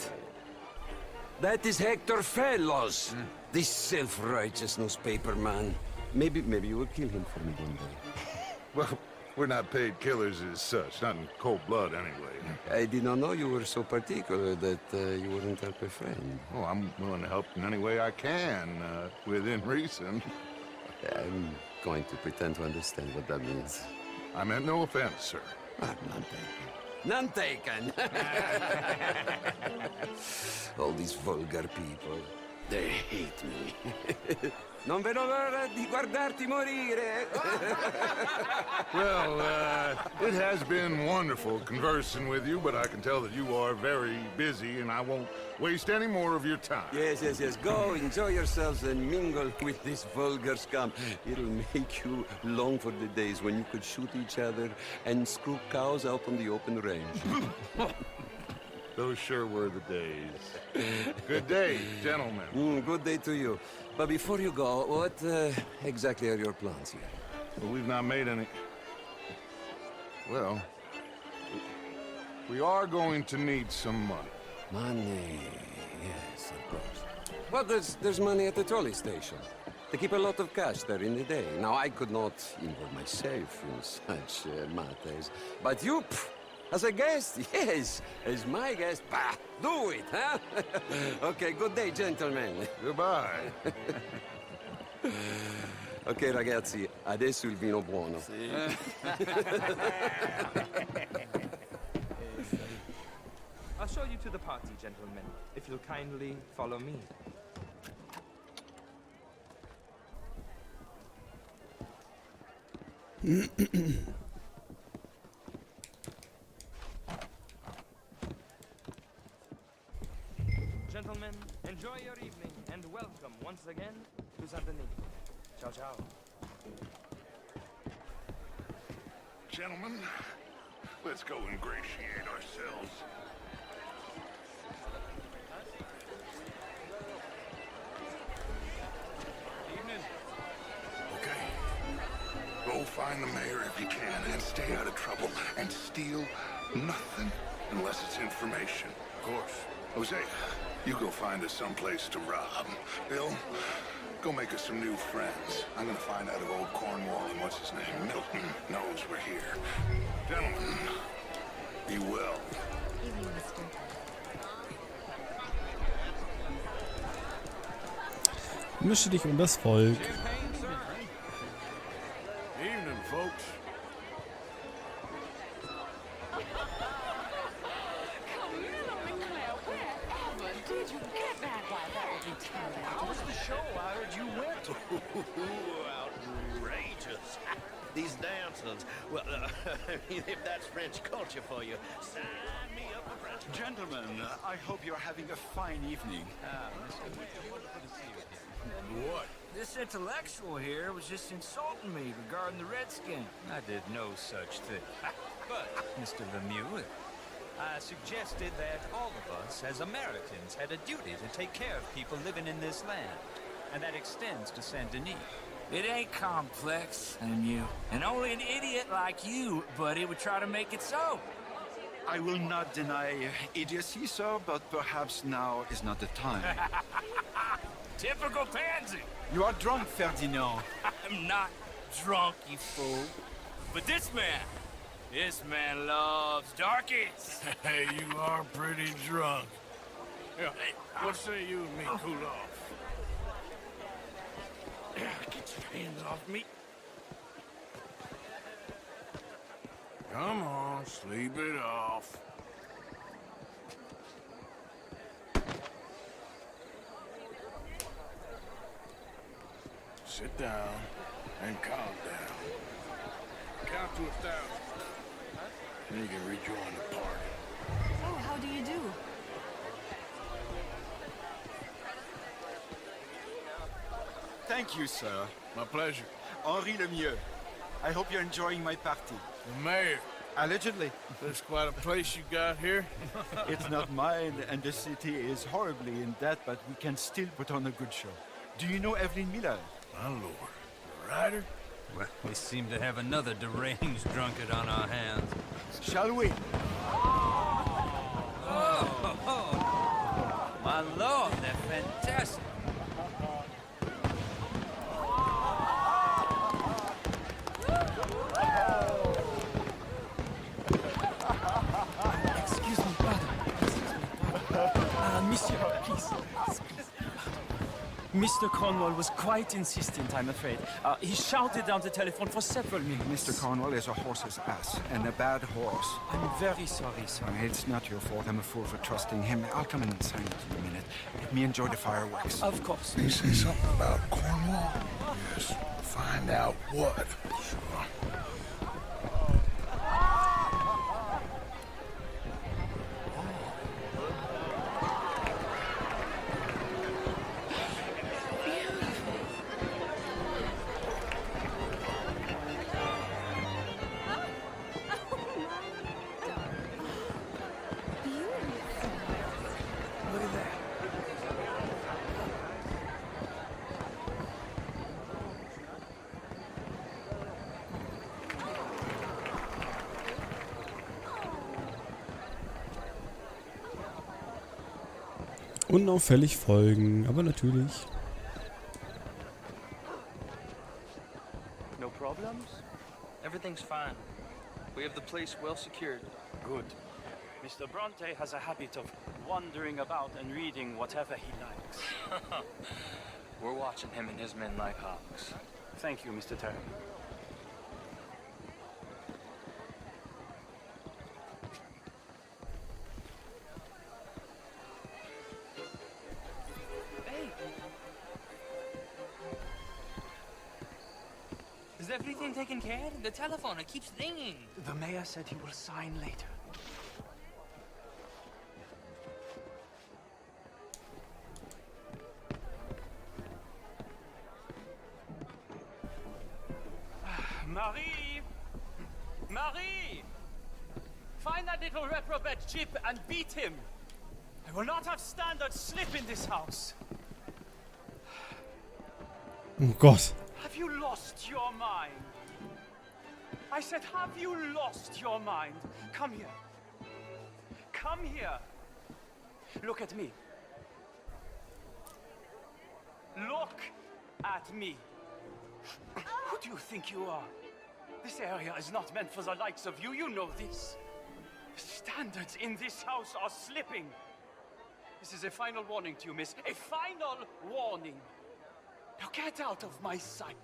is Hector Fellows. This self-righteous newspaper man. Maybe you will kill him for me one day. Well, we're not paid killers as such, not in cold blood anyway. I did not know you were so particular that you wouldn't help a friend. Oh, I'm willing to help in any way I can, within reason. I'm going to pretend to understand what that means. I meant no offense, sir. None taken. All these vulgar people. They hate me. Non vedo l'ora di guardarti morire. Well, it has been wonderful conversing with you, but I can tell that you are very busy, and I won't waste any more of your time. Yes. Go, enjoy yourselves, and mingle with this vulgar scum. It'll make you long for the days when you could shoot each other and screw cows out on the open range. Those sure were the days. Good day, gentlemen. Good day to you. But before you go, what exactly are your plans here? Well, we've not made any... Well, we are going to need some money. Money, yes, of course. Well, there's money at the trolley station. They keep a lot of cash there in the day. Now, I could not involve myself in such matters. But you... As a guest? Yes. As my guest? Bah, do it, huh? Okay, good day, gentlemen. Goodbye. Ok, ragazzi, adesso il vino buono. I'll show you to the party, gentlemen, if you'll kindly follow me. Gentlemen, enjoy your evening and welcome once again to Saint Denis. Ciao, ciao. Gentlemen, let's go ingratiate ourselves. Evening. Okay. Go find the mayor if you can and stay out of trouble and steal nothing unless it's information. Of course. Jose, you go find us someplace to rob. Bill, go make us some new friends. I'm gonna find out if old Cornwall and what's his name, Milton, knows we're here. Gentlemen, be well. Evening, mister. Mische dich das Volk. Evening, folks. How was the show? I heard you went. Outrageous. These dancers. Well, I mean, if that's French culture for you, sign me up for French. Gentlemen, I hope you're having a fine evening. What? This intellectual here was just insulting me regarding the Redskin. I did no such thing. But, Mr. Lemieux, I suggested that all of us, as Americans, had a duty to take care of people living in this land. and that extends to Saint Denis. It ain't complex, Lemieux. And only an idiot like you, buddy, would try to make it so. I will not deny idiocy, sir, but perhaps now is not the time. Typical pansy. You are drunk, Ferdinand. I'm not drunk, you fool. But this man loves darkies. Hey, you are pretty drunk. Yeah, hey, what say you and me cool off? Get your hands off me. Come on, sleep it off. Sit down and calm down. Count to 1,000. Then you can rejoin the party. Oh, how do you do? Thank you, sir. My pleasure. Henri Lemieux. I hope you're enjoying my party. The mayor. Allegedly. That's quite a place you got here. It's not mine, and the city is horribly in debt, but we can still put on a good show. Do you know Evelyn Miller? My lord. The writer? Well, we seem to have another deranged drunkard on our hands. Shall we? Oh, my lord, they're fantastic. Excuse me, pardon. Monsieur, please. Mr. Cornwall was quite insistent, I'm afraid. He shouted down the telephone for several minutes. Mr. Cornwall is a horse's ass, and a bad horse. I'm very sorry, sir. It's not your fault. I'm a fool for trusting him. I'll come in and sign it in a minute. Let me enjoy the fireworks. Of course. They say something about Cornwall? Yes. Find out what. Sure. Look at that. Unauffällig folgen, aber natürlich. No problems? Everything's fine. We have the place well secured. Good. Mr. Bronte has a habit of wandering about and reading whatever he likes. We're watching him and his men like hawks. Thank you, Mr. Terry. Hey! Is everything taken care of? The telephone, it keeps ringing. The mayor said he will sign later. Marie! Marie! Find that little reprobate Chip and beat him! I will not have standard slip in this house! Oh Gott. Have you lost your mind? I said, have you lost your mind? Come here. Come here. Look at me. Look at me. Who do you think you are? This area is not meant for the likes of you. You know this. The standards in this house are slipping. This is a final warning to you, miss. A final warning. Now get out of my sight.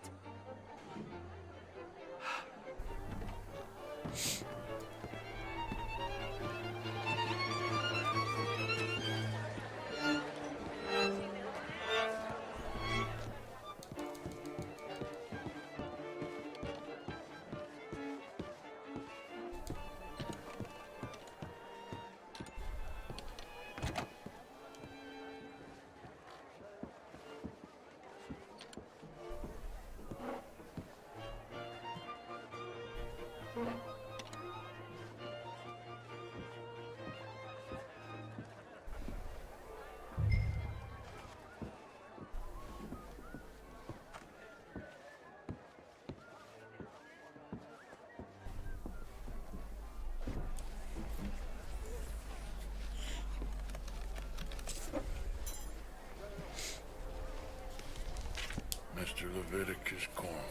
Leviticus Cornwall.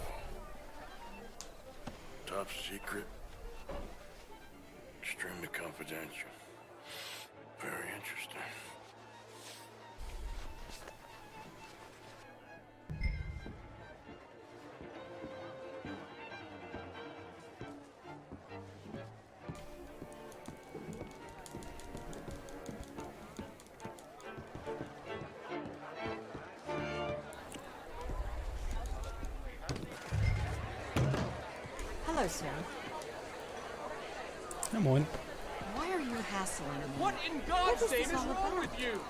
Top secret. Extremely confidential. Very interesting. Hello, sir. Ja, moin. Why are you hassling me? What in God's What is name this is all wrong about? with you?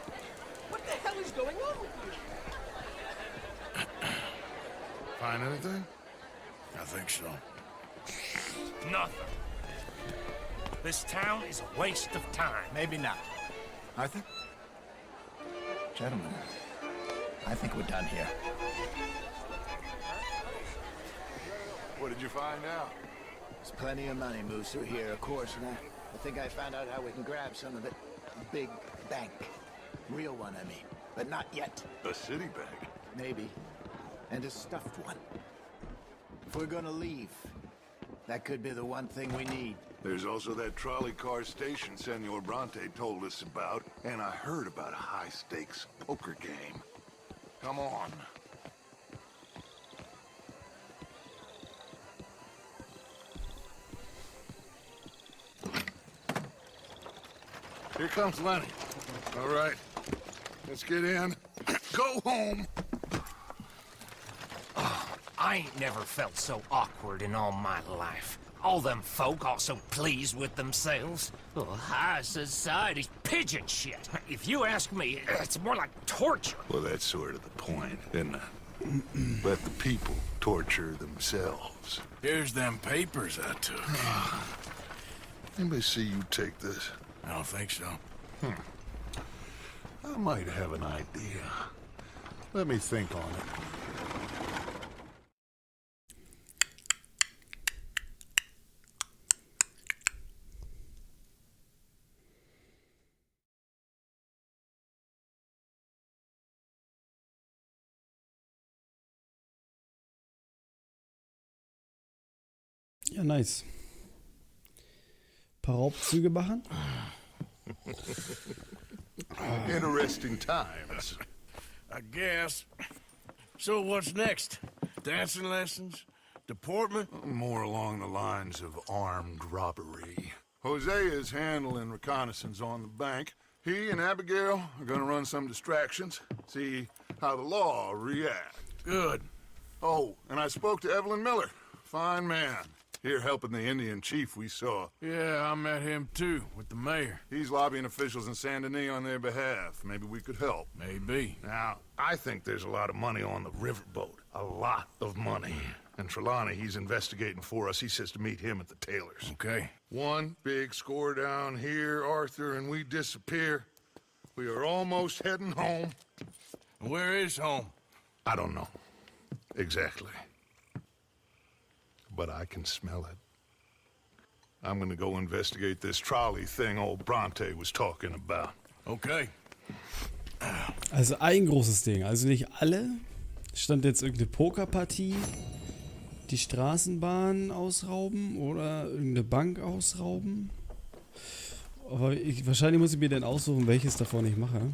What the hell is going on with you? Find anything? I think so. Nothing. This town is a waste of time. Maybe not. Arthur? Gentlemen, I think we're done here. What did you find out? There's plenty of money moves through here, of course, and I think I found out how we can grab some of it. A big bank. Real one, I mean. But not yet. A city bank? Maybe. And a stuffed one. If we're gonna leave, that could be the one thing we need. There's also that trolley car station Senor Bronte told us about, and I heard about a high-stakes poker game. Come on. Here comes Lenny. All right, let's get in. Go home. I ain't never felt so awkward in all my life. All them folk all so pleased with themselves. Oh, high society's pigeon shit. If you ask me, it's more like torture. Well, that's sort of the point, isn't it? Let the people torture themselves. Here's them papers I took. Anybody see you take this? I don't think so. I might have an idea. Let me think on it. Ja, nice. Paar Raubzüge machen. Interesting times. I guess. So what's next? Dancing lessons? Deportment? More along the lines of armed robbery. Hosea is handling reconnaissance on the bank. He and Abigail are gonna run some distractions, see how the law reacts. Good. Oh, and I spoke to Evelyn Miller. Fine man. Here helping the Indian chief we saw. Yeah, I met him too, with the mayor. He's lobbying officials in Saint Denis on their behalf. Maybe we could help. Maybe. Now, I think there's a lot of money on the riverboat. A lot of money. And Trelawney, he's investigating for us. He says to meet him at the Taylor's. Okay. One big score down here, Arthur, and we disappear. We are almost heading home. Where is home? I don't know. Exactly. But I can smell it. I'm gonna go investigate this trolley thing old Bronte was talking about. Okay. Also ein großes Ding. Also nicht alle. Stand jetzt irgendeine Pokerpartie, die Straßenbahn ausrauben oder irgendeine Bank ausrauben. Aber wahrscheinlich muss ich mir dann aussuchen, welches davon ich mache.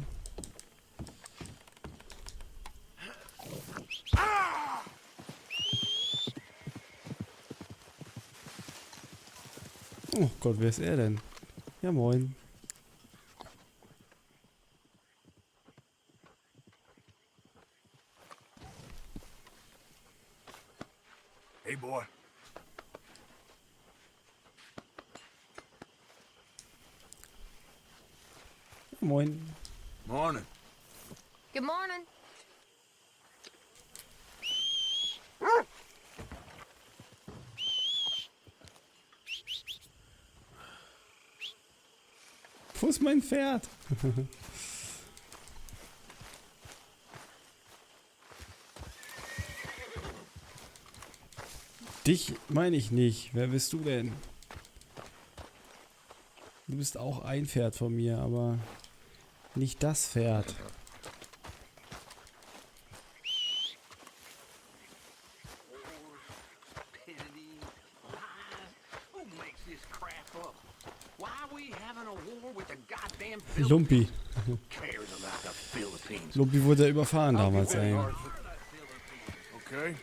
Oh Gott, wer ist er denn? Ja, moin. Hey, boy. Ja, moin. Morning. Good morning. Wo ist mein Pferd? Dich meine ich nicht. Wer bist du denn? Du bist auch ein Pferd von mir, aber nicht das Pferd. this crap up? Why are we having a war with the goddamn Lumpy. cares about the Philippines? Lumpy wurde überfahren damals, ey. Okay.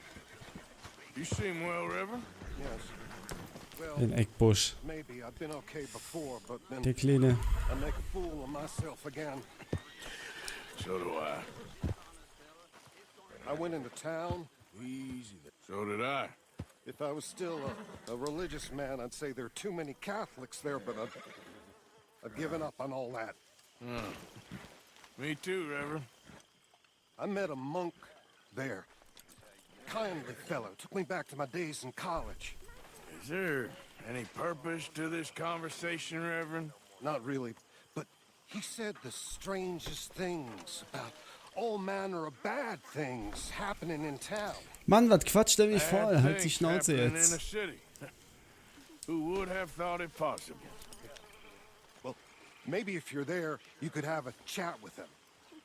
You seem well, Reverend. Yes. Well, Den Eckbusch. maybe I've been okay before, but then Der Kleine. I make a fool of myself again. So do I. I went into town. Easy. So did I. If I was still a religious man, I'd say there are too many Catholics there, but I've given up on all that. Me too, Reverend. I met a monk there. Kindly fellow. Took me back to my days in college. Is there any purpose to this conversation, Reverend? Not really, but he said the strangest things about all manner of bad things happening in town. Mann, was quatscht der mich voll? Bad Halt die things Schnauze happening in a jetzt. city. Who would have thought it possible? Well, maybe if you're there, you could have a chat with him.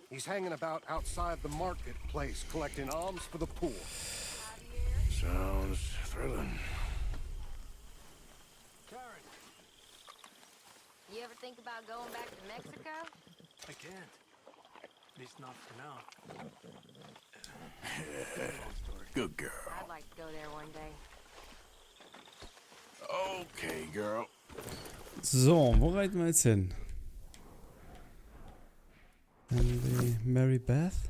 He's hanging about outside the marketplace, collecting alms for the poor. Sounds thrilling. You ever think about going back to Mexico? I can't. At least not for now. Good girl. I'd like to go there one day. Okay, girl. So, wo reiten wir jetzt hin? Die Mary Beth?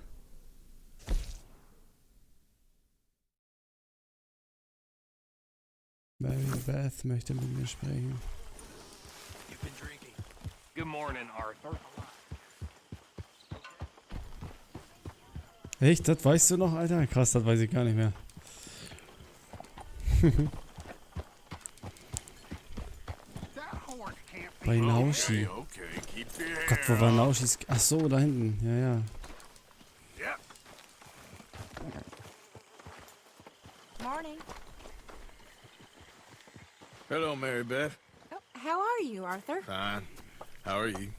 Mary Beth möchte mit mir sprechen. You've been drinking. Good morning, Arthur. Echt? Das weißt du noch, Alter? Krass, das weiß ich gar nicht mehr. Bei Nauschi. Gott, wo war Nauschis? Ach so, da hinten. Ja, ja. Morning. Hello, Mary Beth. Oh, how are you, Arthur? Fine. How are you?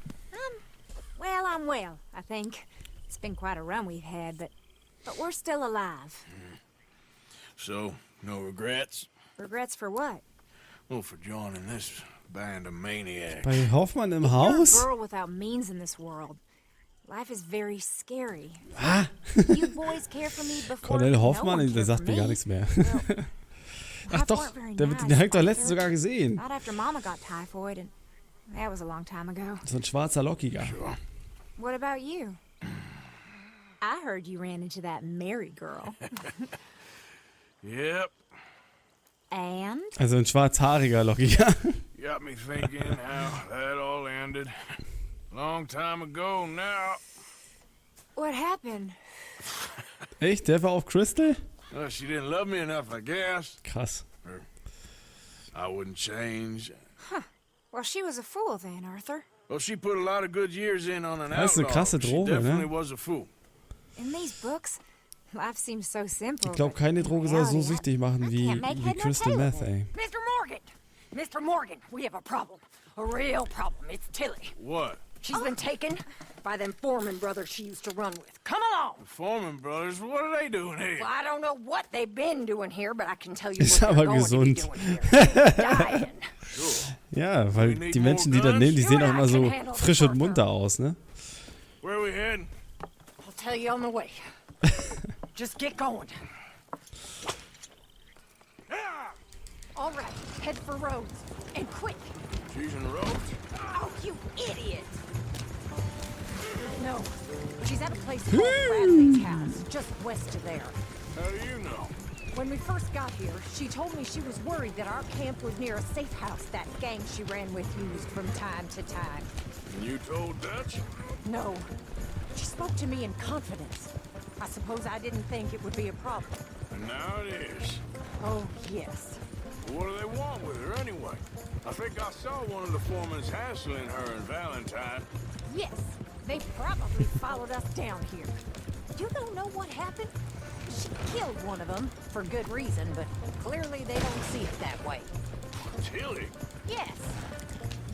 Well, I'm well, I think. It's been quite a run we've had, but we're still alive. So, no regrets? Regrets for what? Well, for joining this band of maniacs. Bei Hoffmann im You're a Haus? girl without means in this world. Life is very scary. Ah. You boys care for me before. Colonel No Hoffmann, one der cared sagt for mir gar me. nichts mehr. Ach Life doch, weren't very den nice, hab ich doch letztens Arthur. sogar gesehen. Not after Mama got typhoid, and that was a long time ago. So ein schwarzer Lockiger. What about you? I heard you ran into that Mary girl. Yep. And? Also ein schwarzhaariger Lockiger. Got me thinking how that all ended. Long time ago now. What happened? Echt? Der war auf Crystal? Well, she didn't love me enough, I guess. Krass. Or I wouldn't change. Huh. Well, she was a fool then, Arthur. Well, she put a lot of good years in on an Das ist eine outlaw. krasse She Droge, definitely ne? was a fool. In these books, life seems so simple. Ich glaube, keine Droge soll so süchtig machen wie Crystal Meth, ey. Mr. Morgan! Mr. Morgan, we have a problem. A real problem. It's Tilly. What? She's been taken by them Foreman brothers she used to run with. Come along! The Foreman brothers, what are they doing here? Well, I don't know what they've been doing here, but I can tell you Ist what they're aber going to be gesund. doing here. Dying. Ja, weil die Menschen, die das nehmen, die sehen auch immer so frisch und munter aus, ne? Where are we heading? I'll tell you on the way. Just get going. All right, head for Rhodes. And quick. She's in Rhodes? Oh, you idiot! No, she's at a place called Bradley's house, just west of there. How do you know? When we first got here, she told me she was worried that our camp was near a safe house that gang she ran with used from time to time. And you told Dutch? No, she spoke to me in confidence. I suppose I didn't think it would be a problem. And now it is. Oh, yes. What do they want with her anyway? I think I saw one of the foremans hassling her and Valentine. Yes, they probably followed us down here. You don't know what happened? She killed one of them, for good reason, but clearly they don't see it that way. Tilly? Yes.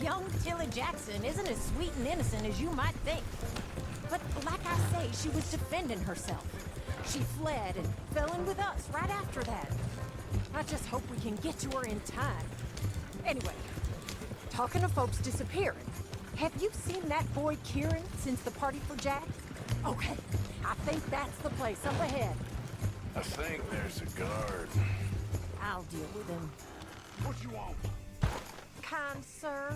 Young Tilly Jackson isn't as sweet and innocent as you might think. But like I say, she was defending herself. She fled and fell in with us right after that. I just hope we can get to her in time. Anyway, Talking of folks disappearing, have you seen that boy Kieran since the party for Jack? Okay, I think that's the place up ahead. I think there's a guard. I'll deal with him. What you want? Kind sir,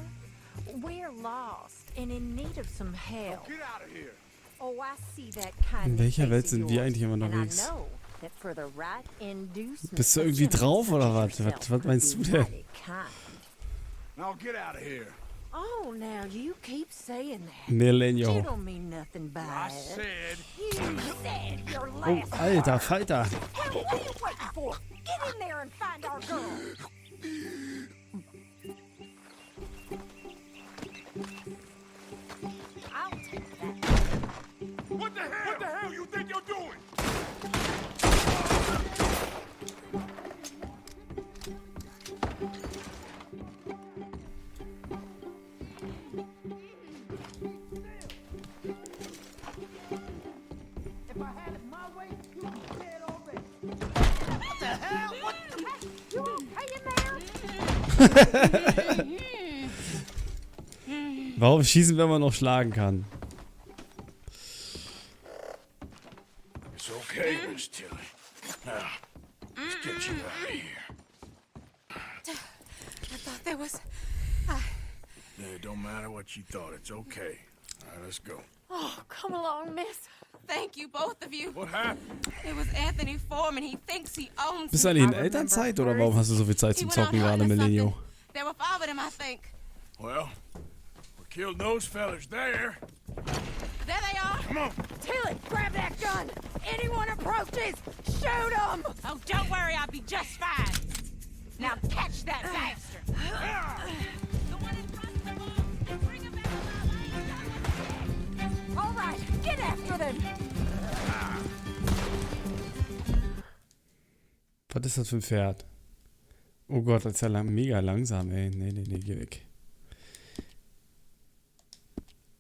we're lost and in need of some help. Get out of here. Oh, I see that kind In welcher Welt sind wir eigentlich immer unterwegs? that for the right inducement. Bist du irgendwie drauf oder was? Was meinst du denn? Now get out of here. Oh, now you keep saying that. Millennial. You don't mean nothing by I it. said. You said your Oh, last. Alter Falter. Hell, what are you waiting for? Get in there and find our girl. I'll take that. What the hell? What the hell you think you're doing? If I had it my way, you'd be dead already. What the hell? What the heck? You okay in there? Warum schießen, wenn man noch schlagen kann? It's okay, Miss Tilly. Now, let's get you out of here. I thought there was... It don't matter what you thought. It's okay. All right, let's go. Oh, come along, miss. Thank you, both of you. What happened? It was Anthony Foreman. He thinks he owns Bist du eigentlich in Elternzeit oder warum hast du so viel Zeit zum Zocken gerade, Millennial? There were 5 of them, I think. Well, we killed those fellas there. There they are. Come on. Tilly, grab that gun. Anyone approaches, shoot them. Oh, don't worry. I'll be just fine. Now catch that bastard. The one in front of the ball. Bring him back alive. All right, get after them. Was ist das für ein Pferd? Oh Gott, das ist ja mega langsam, ey. Nee, geh weg.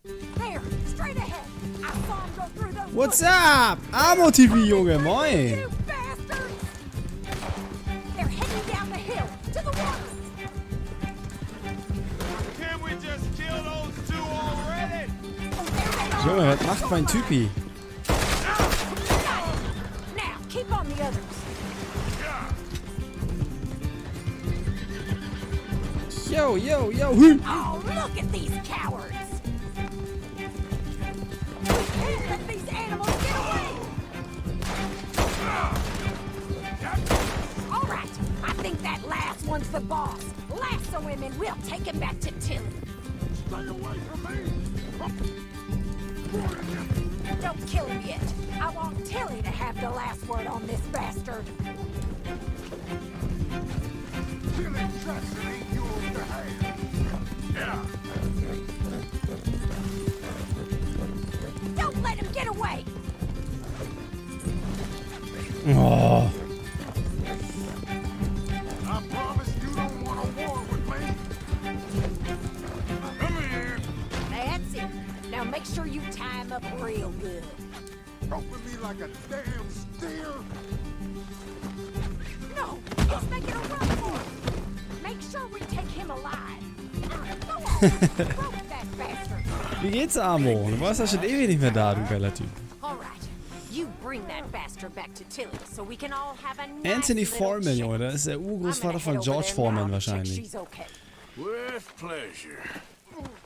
There, straight ahead. I saw him go through those. What's up? Amo TV, Junge, moin. You bastards! They're heading down the hill to the water. Can't we just kill those two already? Junge, was macht mein Typi? Now, keep on the others. Yo. Oh, look at these cowards! Can't let these animals get away! All right, I think that last one's the boss. Lasso him and we'll take him back to Tilly. Stay away from me. Don't kill him yet. I want Tilly to have the last word on this bastard. Tilly Jackson ain't yours to have. Yeah. Don't let him get away! Oh. I promise you don't want a war with me. Come here. That's it. Now make sure you tie him up real good. Open me like a damn steer. No, he's making a run for it. Make sure we take him alive. Go on, rope that bastard. Wie geht's, Amo? Du warst ja schon ewig nicht mehr da, du geiler Typ. All right, you bring that bastard back to Tilly so we can all have a nice Anthony little Foreman, chat. Junge, das ist der Urgroßvater I'm von gonna head over George there Foreman now to check wahrscheinlich. she's okay. With pleasure.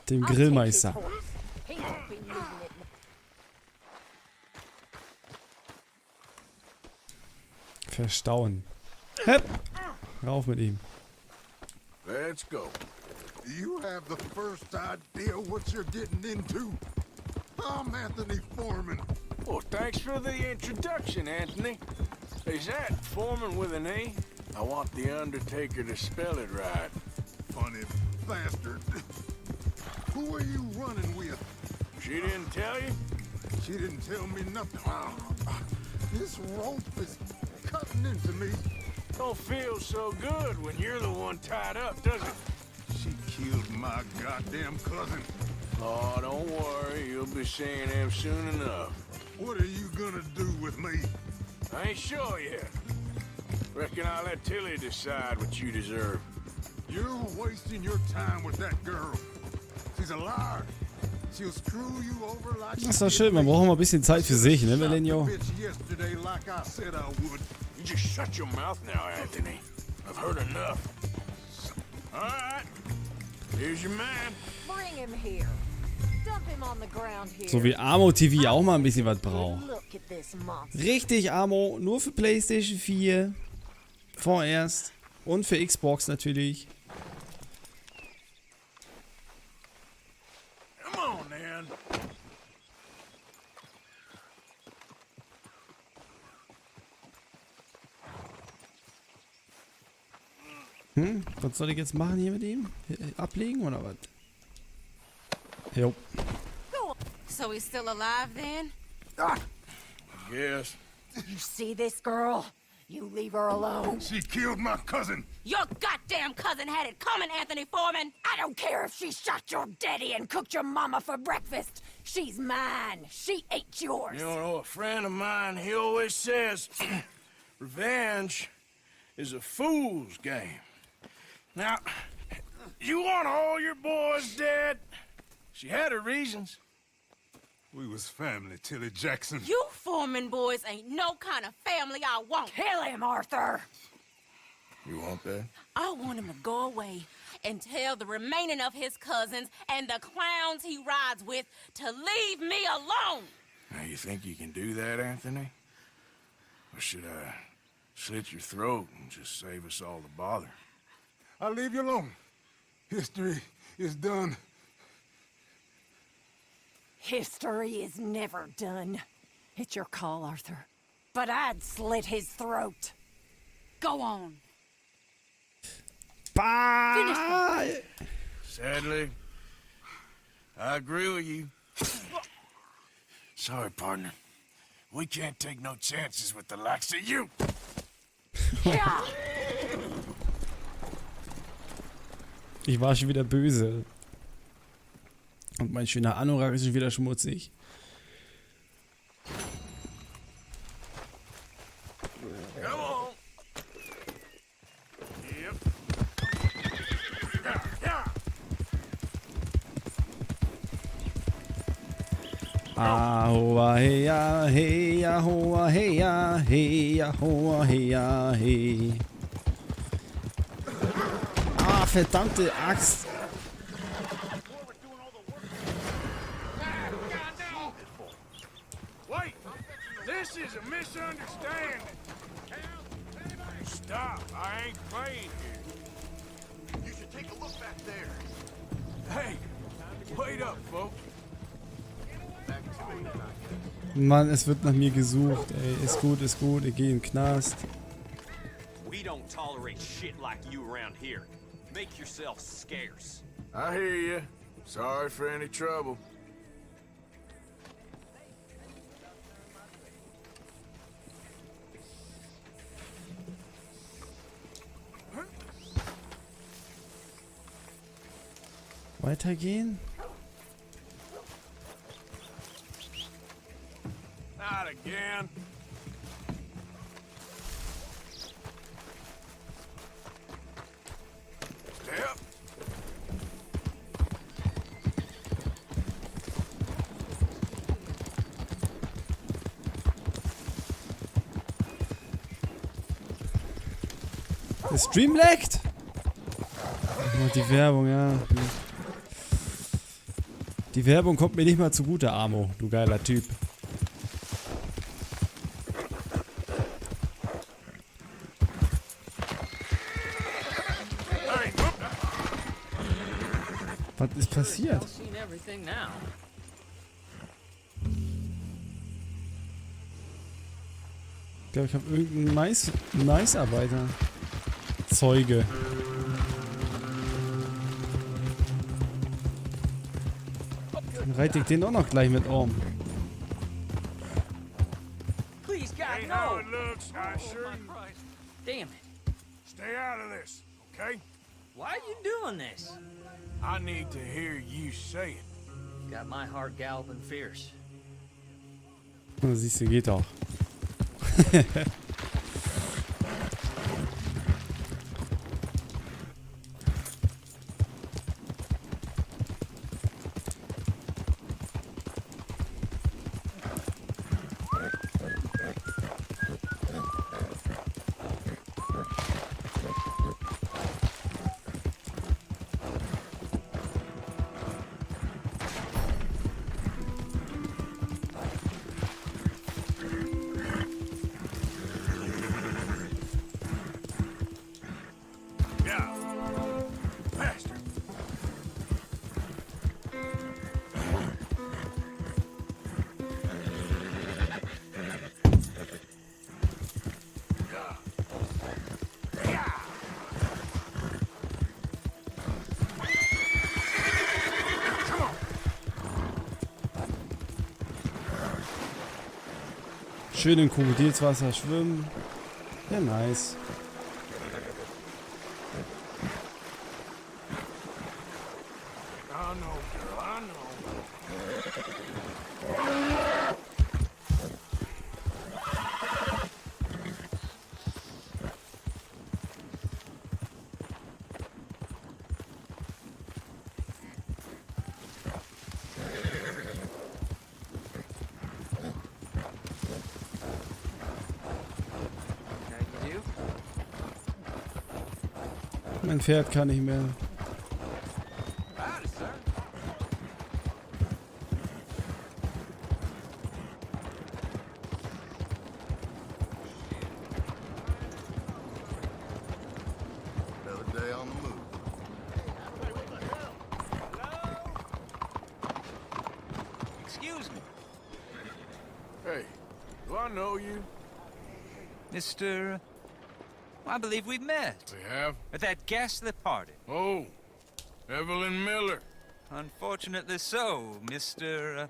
Dem I'll take his Grillmeister. horse. He won't be needing it. Verstauen. Hepp. Rauf mit ihm. Let's go. Do you have the first idea what you're getting into? I'm Anthony Foreman. Well, thanks for the introduction, Anthony. Is that Foreman with an A? I want the Undertaker to spell it right. Funny bastard. Who are you running with? She didn't tell you? She didn't tell me nothing. This rope is cutting into me. Don't feel so good when you're the one tied up, does it? She killed my goddamn cousin. Oh, don't worry. You'll be seeing him soon enough. What are you gonna do with me? I ain't sure yet. Reckon I'll let Tilly decide what you deserve. You're wasting your time with that girl. She's a liar. She'll screw you over like Das ist doch schön, man braucht auch mal ein bisschen Zeit für sich, ne, Melenio? yesterday like I said I would. You just shut your mouth now, Anthony. I've heard enough. All right. Here's your man. Bring him here. Dump him on the ground here. So wie Amo TV auch mal ein bisschen was braucht. Look at this monster. Richtig, Amo, nur für PlayStation 4. Vorerst. Und für Xbox natürlich. Come on, man. Was soll ich jetzt machen hier mit ihm? Ablegen oder was? Jo. So he's still alive then? Yes. You see this girl? You leave her alone. She killed my cousin. Your goddamn cousin had it coming, Anthony Foreman! I don't care if she shot your daddy and cooked your mama for breakfast. She's mine. She ain't yours. You know, a friend of mine, he always says, revenge is a fool's game. Now, you want all your boys dead? She had her reasons. We was family, Tilly Jackson. You Foreman boys ain't no kind of family I want. Kill him, Arthur. You want that? I want him to go away and tell the remaining of his cousins and the clowns he rides with to leave me alone. Now, you think you can do that, Anthony? Or should I slit your throat and just save us all the bother? I'll leave you alone. History is done. History is never done. It's your call, Arthur. But I'd slit his throat. Go on. Bye. Sadly, I agree with you. Sorry, partner. We can't take no chances with the likes of you. Yeah. Ich war schon wieder böse. Und mein schöner Anorak ist schon wieder schmutzig. Come on. Yep. Ahoa heya, heya hoa heya, heya hoa heya he. Ah, verdammte Axt. Wait, this is a misunderstanding. Stop, I ain't playing here. You should take a look back there. Hey, wait up, folks. Mann, es wird nach mir gesucht, ey. Ist gut, ich gehe in den Knast. We don't tolerate shit like you around here. Make yourself scarce. I hear you. Sorry for any trouble. Weitergehen? Not again. Step. Der Stream laggt? Und die Werbung, ja. Die Werbung kommt mir nicht mal zugute, Amo, du geiler Typ. Was ist passiert? Ich glaube, ich habe irgendeinen Maisarbeiter. Zeuge. Dann reite ich den auch noch gleich mit um. Please, God, Ain't how it looks, I assure you. Damn it. Stay out of this, okay? Why are you doing this? I need to hear you say it. Got my heart galloping fierce. Oh, siehst du, geht auch. Schön im Krokodilswasser schwimmen. Ja, nice. I know, girl, I know. Mein Pferd kann nicht mehr. Another day on the move. Excuse me. Hey, do I know you? Mr. I believe we've met. We have? At that ghastly party. Oh, Evelyn Miller. Unfortunately so, Mr.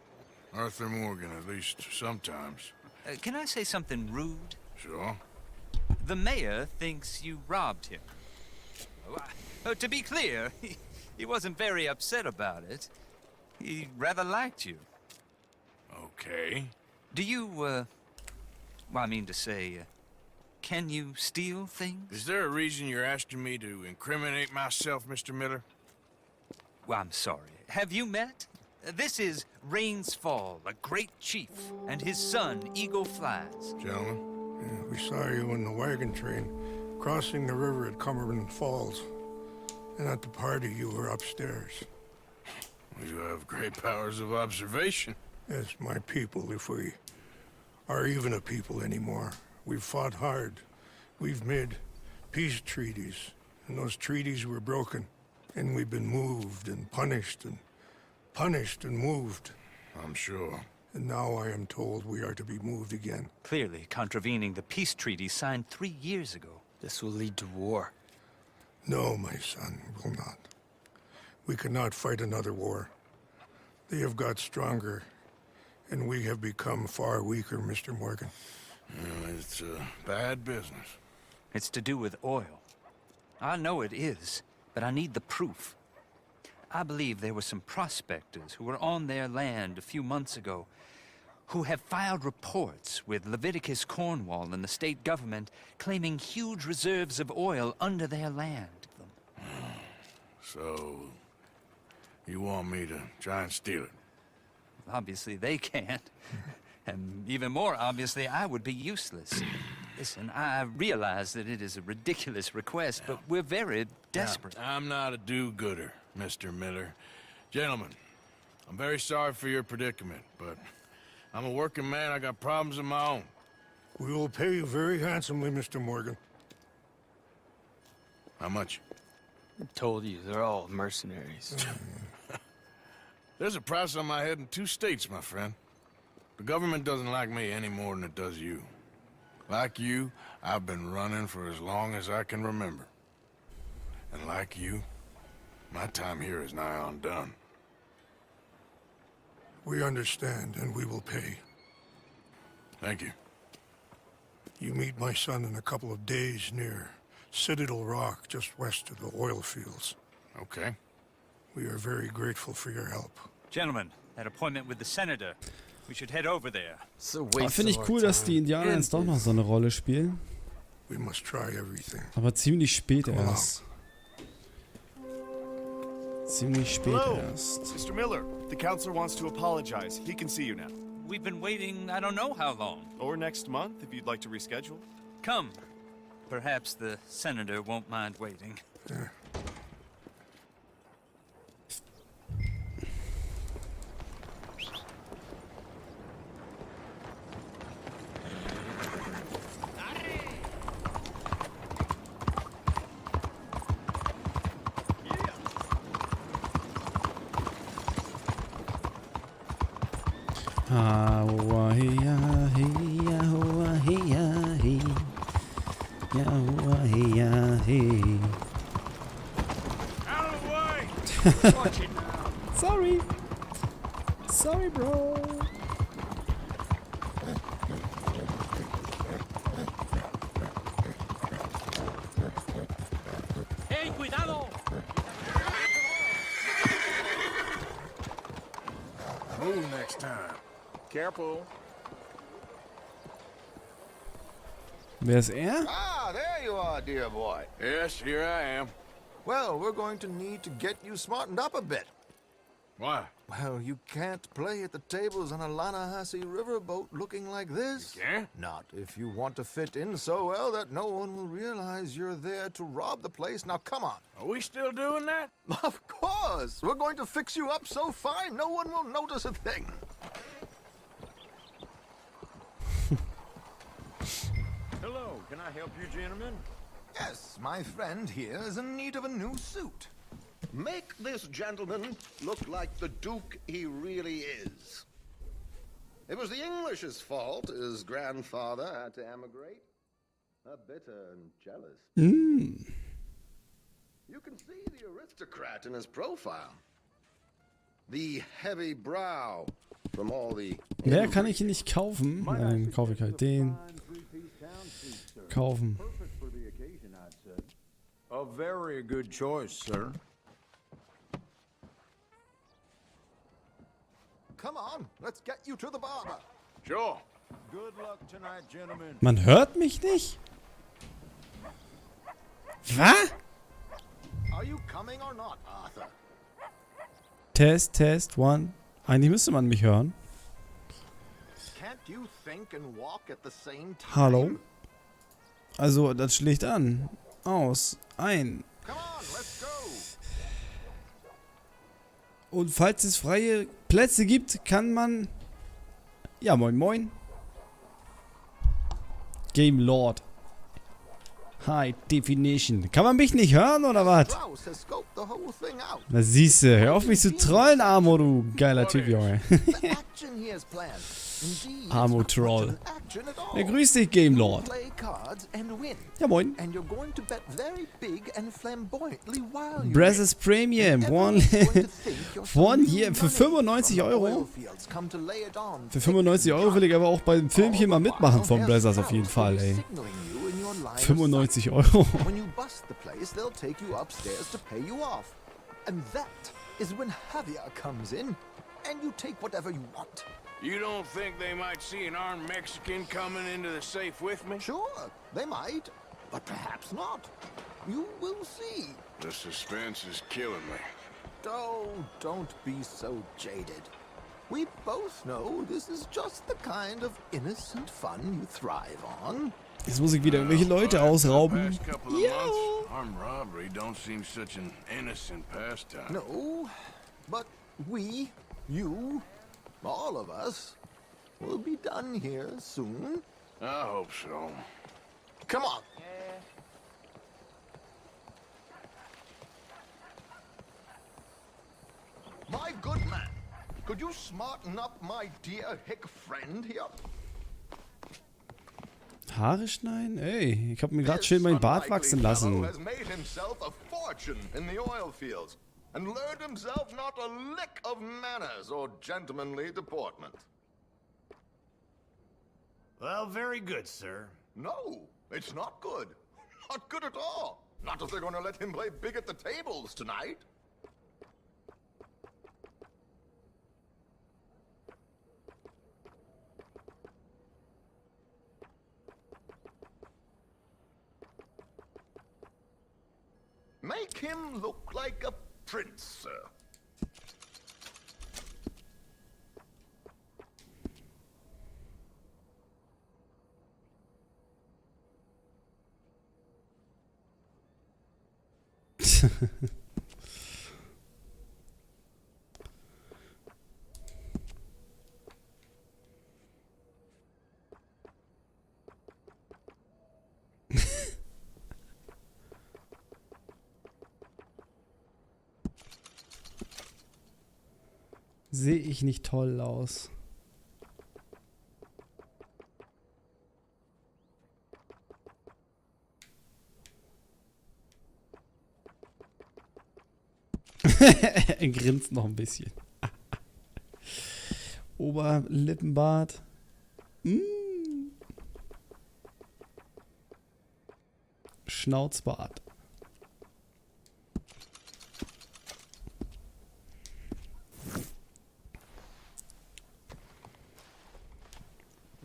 Arthur Morgan, at least sometimes. Can I say something rude? Sure. The mayor thinks you robbed him. To be clear, he wasn't very upset about it. He rather liked you. Okay. Do you, well, I mean to say, can you steal things? Is there a reason you're asking me to incriminate myself, Mr. Miller? Well, I'm sorry. Have you met? This is Rains Fall, a great chief, and his son, Eagle Flies. Gentlemen, we saw you in the wagon train crossing the river at Cumberland Falls. And at the party, you were upstairs. You have great powers of observation. Yes, my people, if we are even a people anymore. We've fought hard. We've made peace treaties, and those treaties were broken. And we've been moved and punished and moved. I'm sure. And now I am told we are to be moved again. Clearly contravening the peace treaty signed 3 years ago. This will lead to war. No, my son, will not. We cannot fight another war. They have got stronger, and we have become far weaker, Mr. Morgan. It's bad business. It's to do with oil. I know it is, but I need the proof. I believe there were some prospectors who were on their land a few months ago who have filed reports with Leviticus Cornwall and the state government claiming huge reserves of oil under their land. So, you want me to try and steal it? Obviously they can't. And even more obviously, I would be useless. Listen, I realize that it is a ridiculous request, but we're very desperate. Now, I'm not a do-gooder, Mr. Miller. Gentlemen, I'm very sorry for your predicament, but I'm a working man. I got problems of my own. We will pay you very handsomely, Mr. Morgan. How much? I told you, they're all mercenaries. There's a price on my head in 2 states, my friend. The government doesn't like me any more than it does you. Like you, I've been running for as long as I can remember. And like you, my time here is nigh on done. We understand, and we will pay. Thank you. You meet my son in a couple of days near Citadel Rock, just west of the oil fields. Okay. We are very grateful for your help. Gentlemen, that appointment with the senator. We should head over there. Finde ich cool, dass die Indianer jetzt doch noch so eine Rolle spielen. We must try everything. Aber ziemlich spät erst. Ziemlich spät erst. Mr. Miller, the counselor wants to apologize. He can see you now. We've been waiting I don't know how long. Or next month, if you'd like to reschedule. Come. Perhaps the senator won't mind waiting. Sorry, bro. Cuidado! Move next time. Careful. Wer ist er? Ah, there you are, dear boy. Yes, here I am. Well, we're going to need to get you smartened up a bit. Why? Well, you can't play at the tables on a Lannahechee riverboat looking like this. You can't? Not if you want to fit in so well that no one will realize you're there to rob the place. Now, come on. Are we still doing that? Of course. We're going to fix you up so fine no one will notice a thing. Hello, can I help you, gentlemen? Yes, my friend here is in need of a new suit. Make this gentleman look like the Duke he really is. It was the English's fault his grandfather had to emigrate. Bitter and jealous. Mm. You can see the aristocrat in his profile. The heavy brow from all the... Wer kann ich ihn nicht kaufen? Nein, kaufe ich halt den. Kaufen. A very good choice, sir. Come on, let's get you to the barber. Sure. Good luck tonight, gentlemen. Man hört mich nicht? Was? Are you coming or not, Arthur? Test, Test, one. Eigentlich müsste man mich hören. Can't you think and walk at the same time? Hallo? Also, das schlägt an. Aus. Ein. Come on, let's go. Und falls es freie Plätze gibt, kann man... Ja, moin moin. Game Lord. High Definition. Kann man mich nicht hören, oder was? Na siehste, hör auf mich zu trollen, Amo, du geiler Typ, Junge. Amo Troll. Ja, grüß dich, Game Lord. Ja, moin. Brazos Premium. One year. Für 95 Euro. Für 95 Euro will ich aber auch beim Filmchen mal mitmachen von Brazos auf jeden Fall, ey. 95 Euro. When you bust the place, they'll take you upstairs to pay you off. And that is when Javier comes in, and you take whatever you want. You don't think they might see an armed Mexican coming into the safe with me? Sure, they might, but perhaps not. You will see. The suspense is killing me. Oh, don't be so jaded. We both know this is just the kind of innocent fun you thrive on. Jetzt muss ich wieder irgendwelche Leute ausrauben. Armed robbery don't seem such an innocent pastime. No, but we, you, all of us, will be done here soon. I hope so. Come on. My good man, could you smarten up my dear hick friend here? Haare schneiden? Ey, ich hab mir gerade schön meinen Bart wachsen lassen. Has made himself a fortune in the oil fields and learned himself not a lick of manners or gentlemanly deportment. Well, very good, sir. No, it's not good. Not good at all. Not if they're going to let him play big at the tables tonight. Make him look like a prince, sir. Sehe ich nicht toll aus. Er grinst noch ein bisschen. Oberlippenbart. Schnauzbart.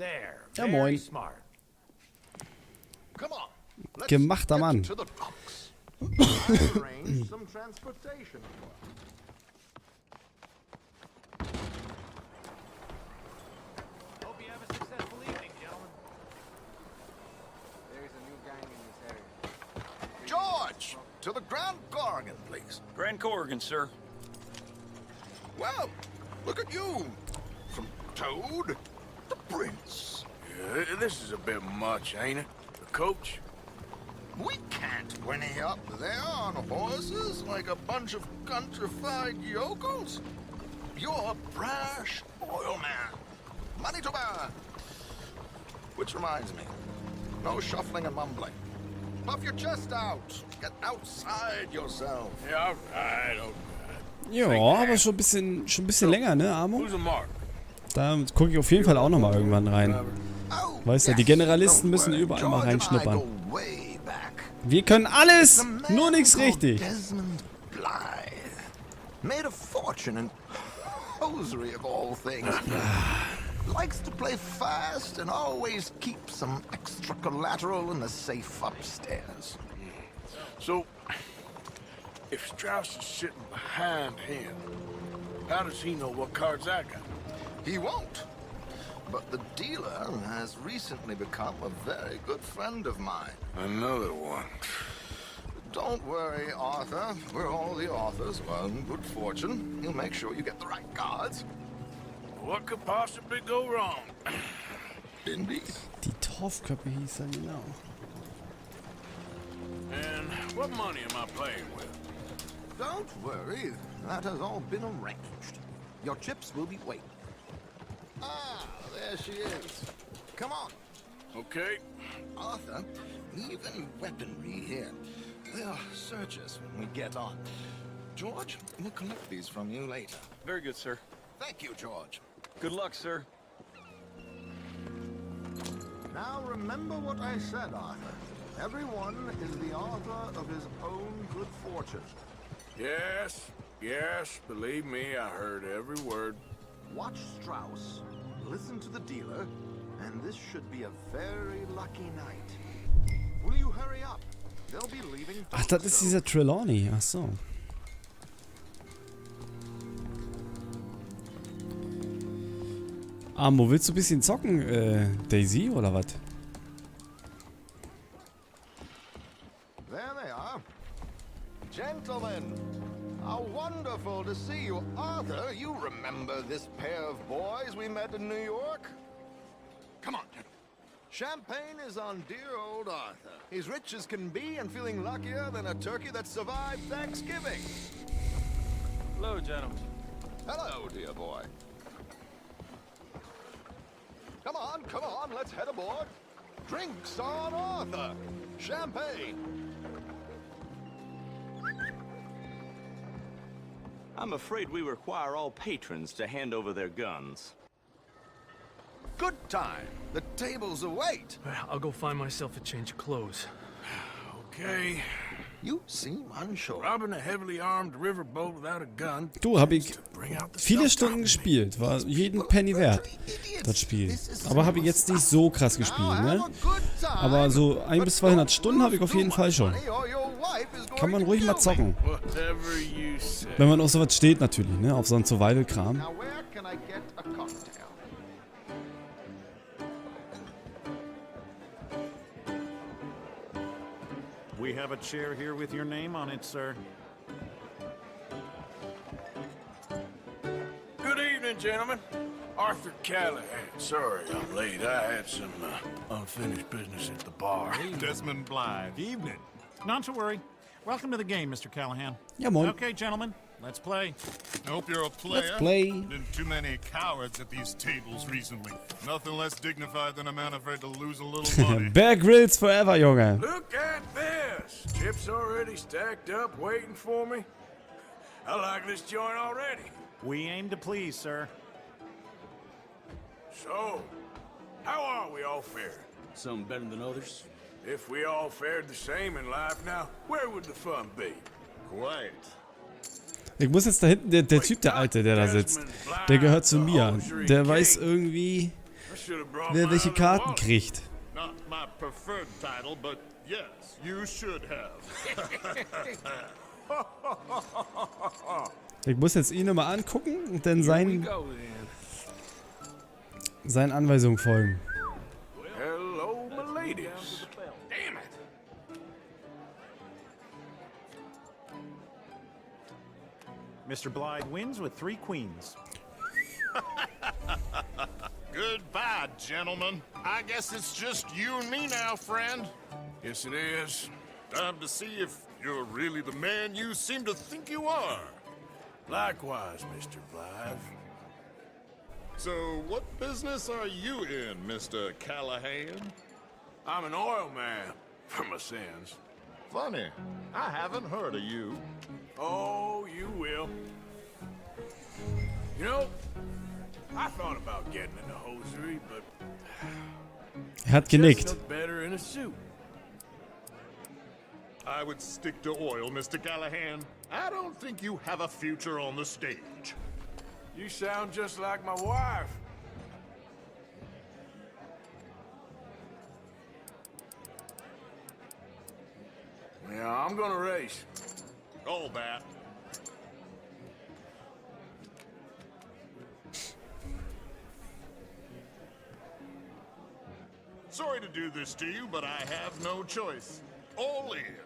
there. Ja, moin. Very smart. Come on. Let's Gemachter get Mann. to the docks. I'll arrange some transportation for you. Hope you have a successful evening, gentlemen. There's a new gang in this area. George, to the Grand Corrigan, please. Grand Corrigan, sir. Well, look at you. From Toad to Prince. Yeah, this is a bit much, ain't it? The coach? We can't whinny up there on horses like a bunch of countrified yokels. You're a brash oil man. Money to burn. Which reminds me, no shuffling and mumbling. Puff your chest out. Get outside yourself. Yeah, all right. Ja, aber schon ein bisschen länger, ne, Amo? Who's a mark? Da gucke ich auf jeden Fall auch nochmal irgendwann rein. Weißt du, die Generalisten müssen überall mal reinschnuppern. Wir können alles, nur nichts richtig. Desmond Blythe made a fortune in hosiery of all things. Likes to play fast and always keeps some extra collateral in the safe upstairs. So, if Strauss is sitting behind him, how does he know what cards I got? He won't. But the dealer has recently become a very good friend of mine. Another one. Don't worry, Arthur. We're all the authors of good fortune. He'll make sure you get the right cards. What could possibly go wrong? Indeed. Die Torfköppe hieß er, genau. And what money am I playing with? Don't worry. That has all been arranged. Your chips will be waiting. Ah, there she is. Come on. Okay. Arthur, leave any weaponry here. They'll search us when we get on. George, we'll collect these from you later. Very good, sir. Thank you, George. Good luck, sir. Now remember what I said, Arthur. Everyone is the author of his own good fortune. Yes, believe me, I heard every word. Watch Strauss, listen to the dealer, and this should be a very lucky night. Will you hurry up? They'll be leaving. Ach, das ist dieser Trelawney. Ach so. Amo, willst du ein bisschen zocken, Daisy, oder was? There they are. Gentlemen, how wonderful to see you. Arthur, you remember this pair of boys we met in New York? Come on. Champagne is on dear old Arthur. He's rich as can be and feeling luckier than a turkey that survived Thanksgiving. Hello, gentlemen. Hello, dear boy. Come on, let's head aboard. Drinks on Arthur. Champagne. I'm afraid we require all patrons to hand over their guns. Good time. The tables await. I'll go find myself a change of clothes. Okay. You seem unsure. Robbing a heavily armed riverboat without a gun. Du, habe ich viele Stunden gespielt. War jeden Penny wert, das Spiel. Aber habe ich jetzt nicht so krass gespielt, ne? Aber so 100 bis 200 Stunden habe ich auf jeden Fall schon. Kann man ruhig mal zocken. Wenn man auf sowas steht natürlich, ne? Auf so einen Survival-Kram. We have a chair here with your name on it, sir. Good evening, gentlemen. Arthur Callahan. Sorry I'm late. I had some unfinished business at the bar. Desmond Blythe. Evening. Not to worry. Welcome to the game, Mr. Callahan. Yeah, Mom. Okay, gentlemen. Let's play. I hope you're a player. Let's play. Been too many cowards at these tables recently. Nothing less dignified than a man afraid to lose a little money. Bear Grylls forever, Junge. Look at this. Chips already stacked up, waiting for me. I like this joint already. We aim to please, sir. So, how are we all faring? Some better than others. If we all fared the same in life now, where would the fun be? Quiet. Ich muss jetzt da hinten, der Typ, der Alte, der da sitzt, der gehört zu mir. Der weiß irgendwie, wer welche Karten kriegt. Not my preferred title, but yes, you should have. Ich muss jetzt ihn nochmal angucken und dann seinen Anweisungen folgen. Hello, my ladies. Damn it. Mr. Blythe wins with 3 queens. Goodbye, gentlemen. I guess it's just you and me now, friend. Yes, it is. Time to see if you're really the man you seem to think you are. Likewise, Mr. Blythe. So, what business are you in, Mr. Callahan? I'm an oil man, for my sins. Funny, I haven't heard of you. Oh, you will. You know, I thought about getting into hosiery, but Hat just genickt. look better in a suit. I would stick to oil, Mr. Callahan. I don't think you have a future on the stage. You sound just like my wife. Yeah, I'm gonna race. All that. Sorry to do this to you, but I have no choice. All in.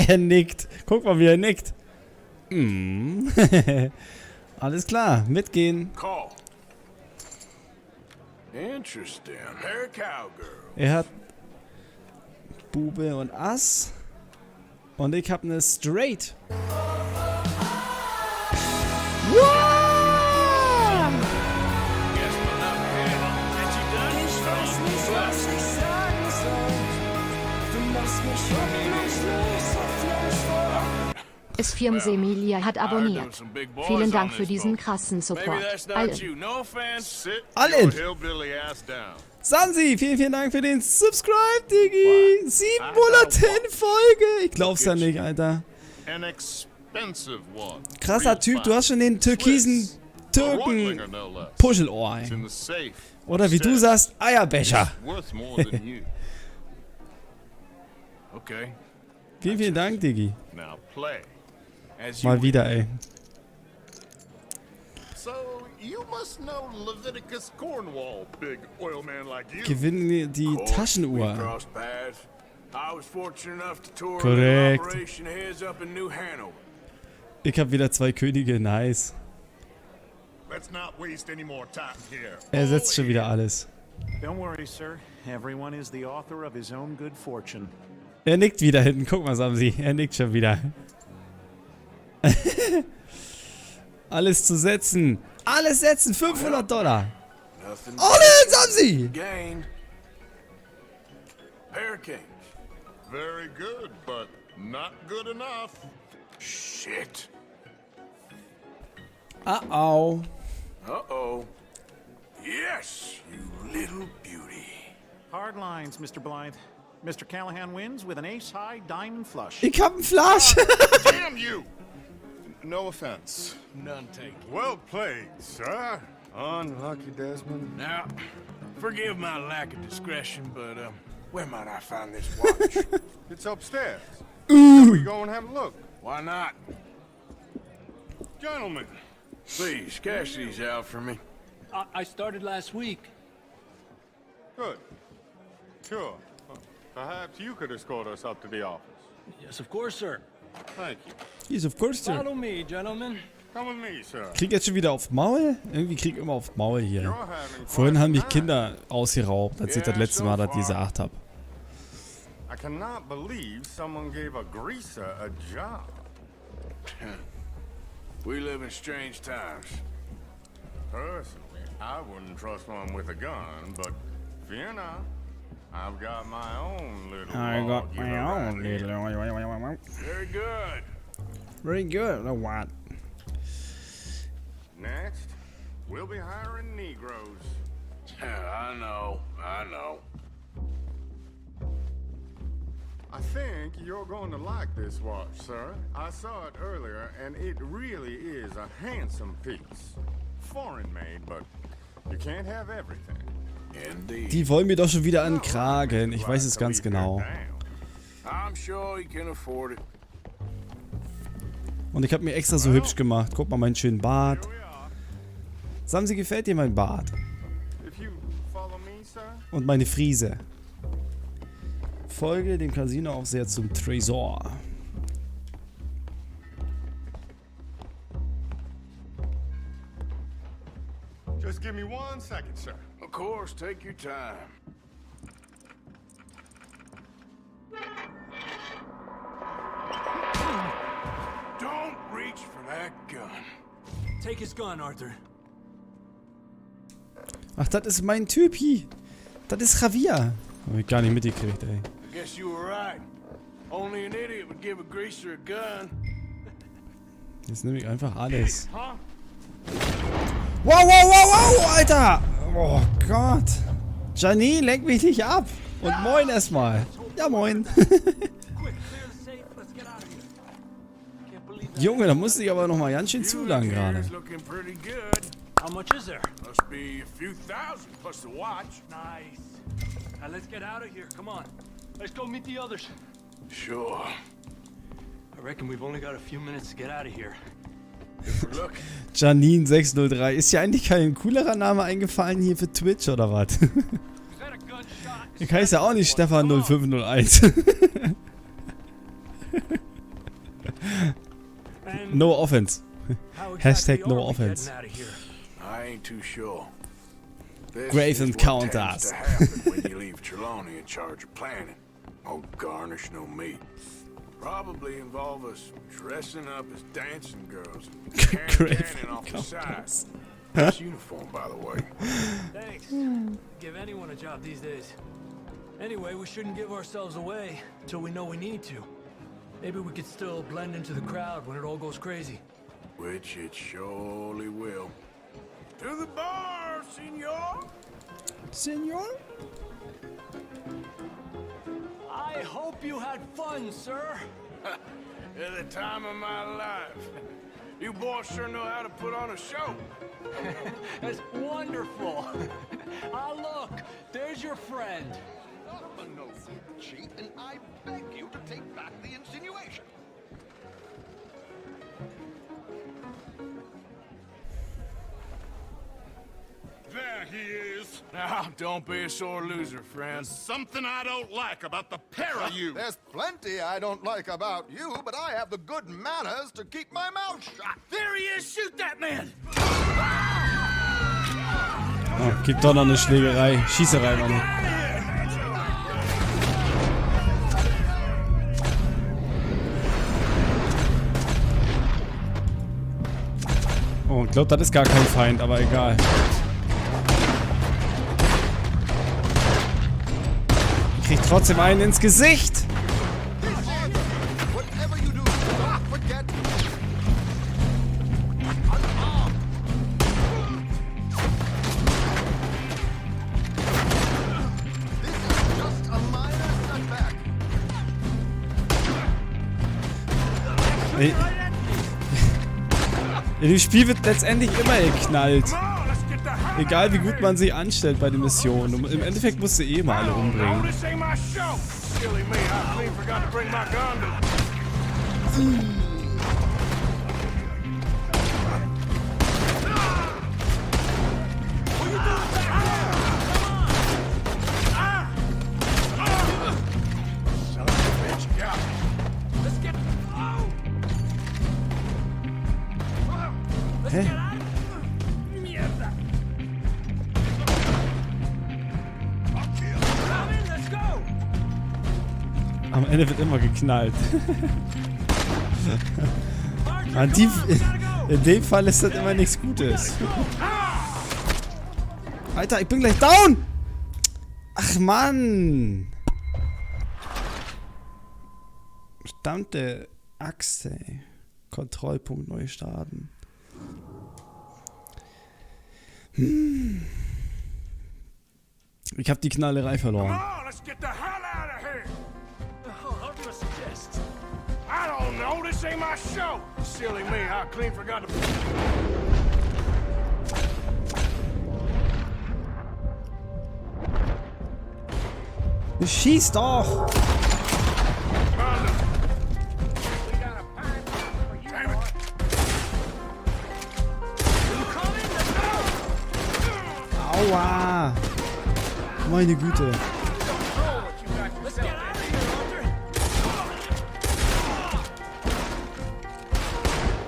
Er nickt. Guck mal, wie er nickt. Alles klar, mitgehen. Call. Interesting. Her cowgirl. Er hat Bube und Ass. Und ich habe eine Streat. S4 Emilia hat abonniert. Vielen Dank für diesen krassen Support. Allen. Sansi, vielen Dank für den Subscribe, Diggi. 7 Monate in Folge. Ich glaub's ja nicht, Alter. Krasser Typ, du hast schon den türkisen Türken Puschelohr. Oder wie du sagst, Eierbecher. Okay. Vielen Dank, Diggi. Mal wieder, ey. Gewinnen die Taschenuhr. Korrekt. Ich hab wieder 2 Könige, nice. Er setzt schon wieder alles. Don't worry, sir. Everyone is the author of his own good fortune. Er nickt wieder hinten. Guck mal, Samsi. Er nickt schon wieder. Alles zu setzen. Alles setzen. $500. Alles, Samsi! Very good, but not good enough. Shit. Uh-oh. Uh-oh. Yes, you little beauty. Hard lines, Mr. Blythe. Mr. Callahan wins with an ace-high diamond flush. Ich hab einen Flush. Damn you! No offense. None taken. Well played, sir. Unlucky, Desmond. Now, forgive my lack of discretion, but where might I find this watch? It's upstairs. We go and have a look. Why not? Gentlemen. Please, cash these out for me. I started last week. Good. Sure. Perhaps you could escort us up to the office. Yes, of course, sir. Thank you. Yes, of course, sir. Follow me, gentlemen. Come with me, sir. Krieg jetzt schon wieder auf Maul? Irgendwie krieg ich immer auf Maul hier. Vorhin haben mich Kinder ausgeraubt, als ich das letzte Mal das gesagt habe. I cannot believe someone gave a greaser a job. We live in strange times. Personally, I wouldn't trust one with a gun, but fear not. I've got my own little Very good. Very good. No what? Next, we'll be hiring Negroes. I know. I think you're going to like this watch, sir. I saw it earlier, and it really is a handsome piece. foreign made, but you can't have everything. Indeed. Die wollen mir doch schon wieder an den Kragen. Ich weiß es ganz genau. I'm sure he can afford it. Und ich habe mir extra so hübsch gemacht. Guck mal, meinen schönen Bart. Samsi, gefällt dir mein Bart? Und meine Frise. Folge dem Casino-Aufseher zum Tresor. Just give me 1 second, sir. Of course, take your time. Don't reach for that gun. Take his gun, Arthur. Ach, das ist mein Typi. Das ist Javier. Hab ich gar nicht mitgekriegt, ey. Guess you were right. Only an idiot would give a greaser a gun. Jetzt nehme ich einfach alles. Wow, wow, wow, wow, Alter! Oh Gott. Janine, lenk mich nicht ab. Und moin erstmal. Ja, moin. Junge, da musste ich aber noch mal ganz schön zulangen gerade. How much is there? Must be a few thousand plus the watch. Nice. Now let's get out of here. Come on. Let's go meet the others. Sure. I reckon we've only got a few minutes to get out of here. Janine 603. Ist ja eigentlich kein coolerer Name eingefallen hier für Twitch oder was? Ich heiße ja auch nicht Stefan 0501. No offense. Hashtag no offense. I ain't too sure. Grave encounters. When you leave Trelawney in charge of planning. No garnish, no meat. Probably involve us dressing up as dancing girls and cannon off the side. Nice uniform, by the way. Thanks. Give anyone a job these days. Anyway, we shouldn't give ourselves away till we know we need to. Maybe we could still blend into the crowd when it all goes crazy. Which it surely will. To the bar, senor! Senor? I hope you had fun, sir. At the time of my life. You boys sure know how to put on a show. That's wonderful. Ah, look, there's your friend. No, you cheat, and I beg you to take back the insinuation. There he is. Now, don't be a sore loser, friend. There's something I don't like about the pair of you. There's plenty I don't like about you, but I have the good manners to keep my mouth shut. There he is! Shoot that man! Oh, gibt doch noch eine Schlägerei. Schießerei, Mann. Oh, ich glaube, das ist gar kein Feind, aber egal. Ich krieg trotzdem einen ins Gesicht. In dem Spiel wird letztendlich immer geknallt. Egal wie gut man sich anstellt bei den Missionen. Und im Endeffekt musst du eh mal alle umbringen. Hä? Am Ende wird immer geknallt. In dem Fall ist das immer nichts Gutes. Alter, ich bin gleich down! Ach Mann! Verdammte Axt, ey. Kontrollpunkt neu starten. Ich hab die Knallerei verloren. I don't know, this ain't my show. Silly me, I clean forgot to... Schieß doch! Aua! Meine Güte.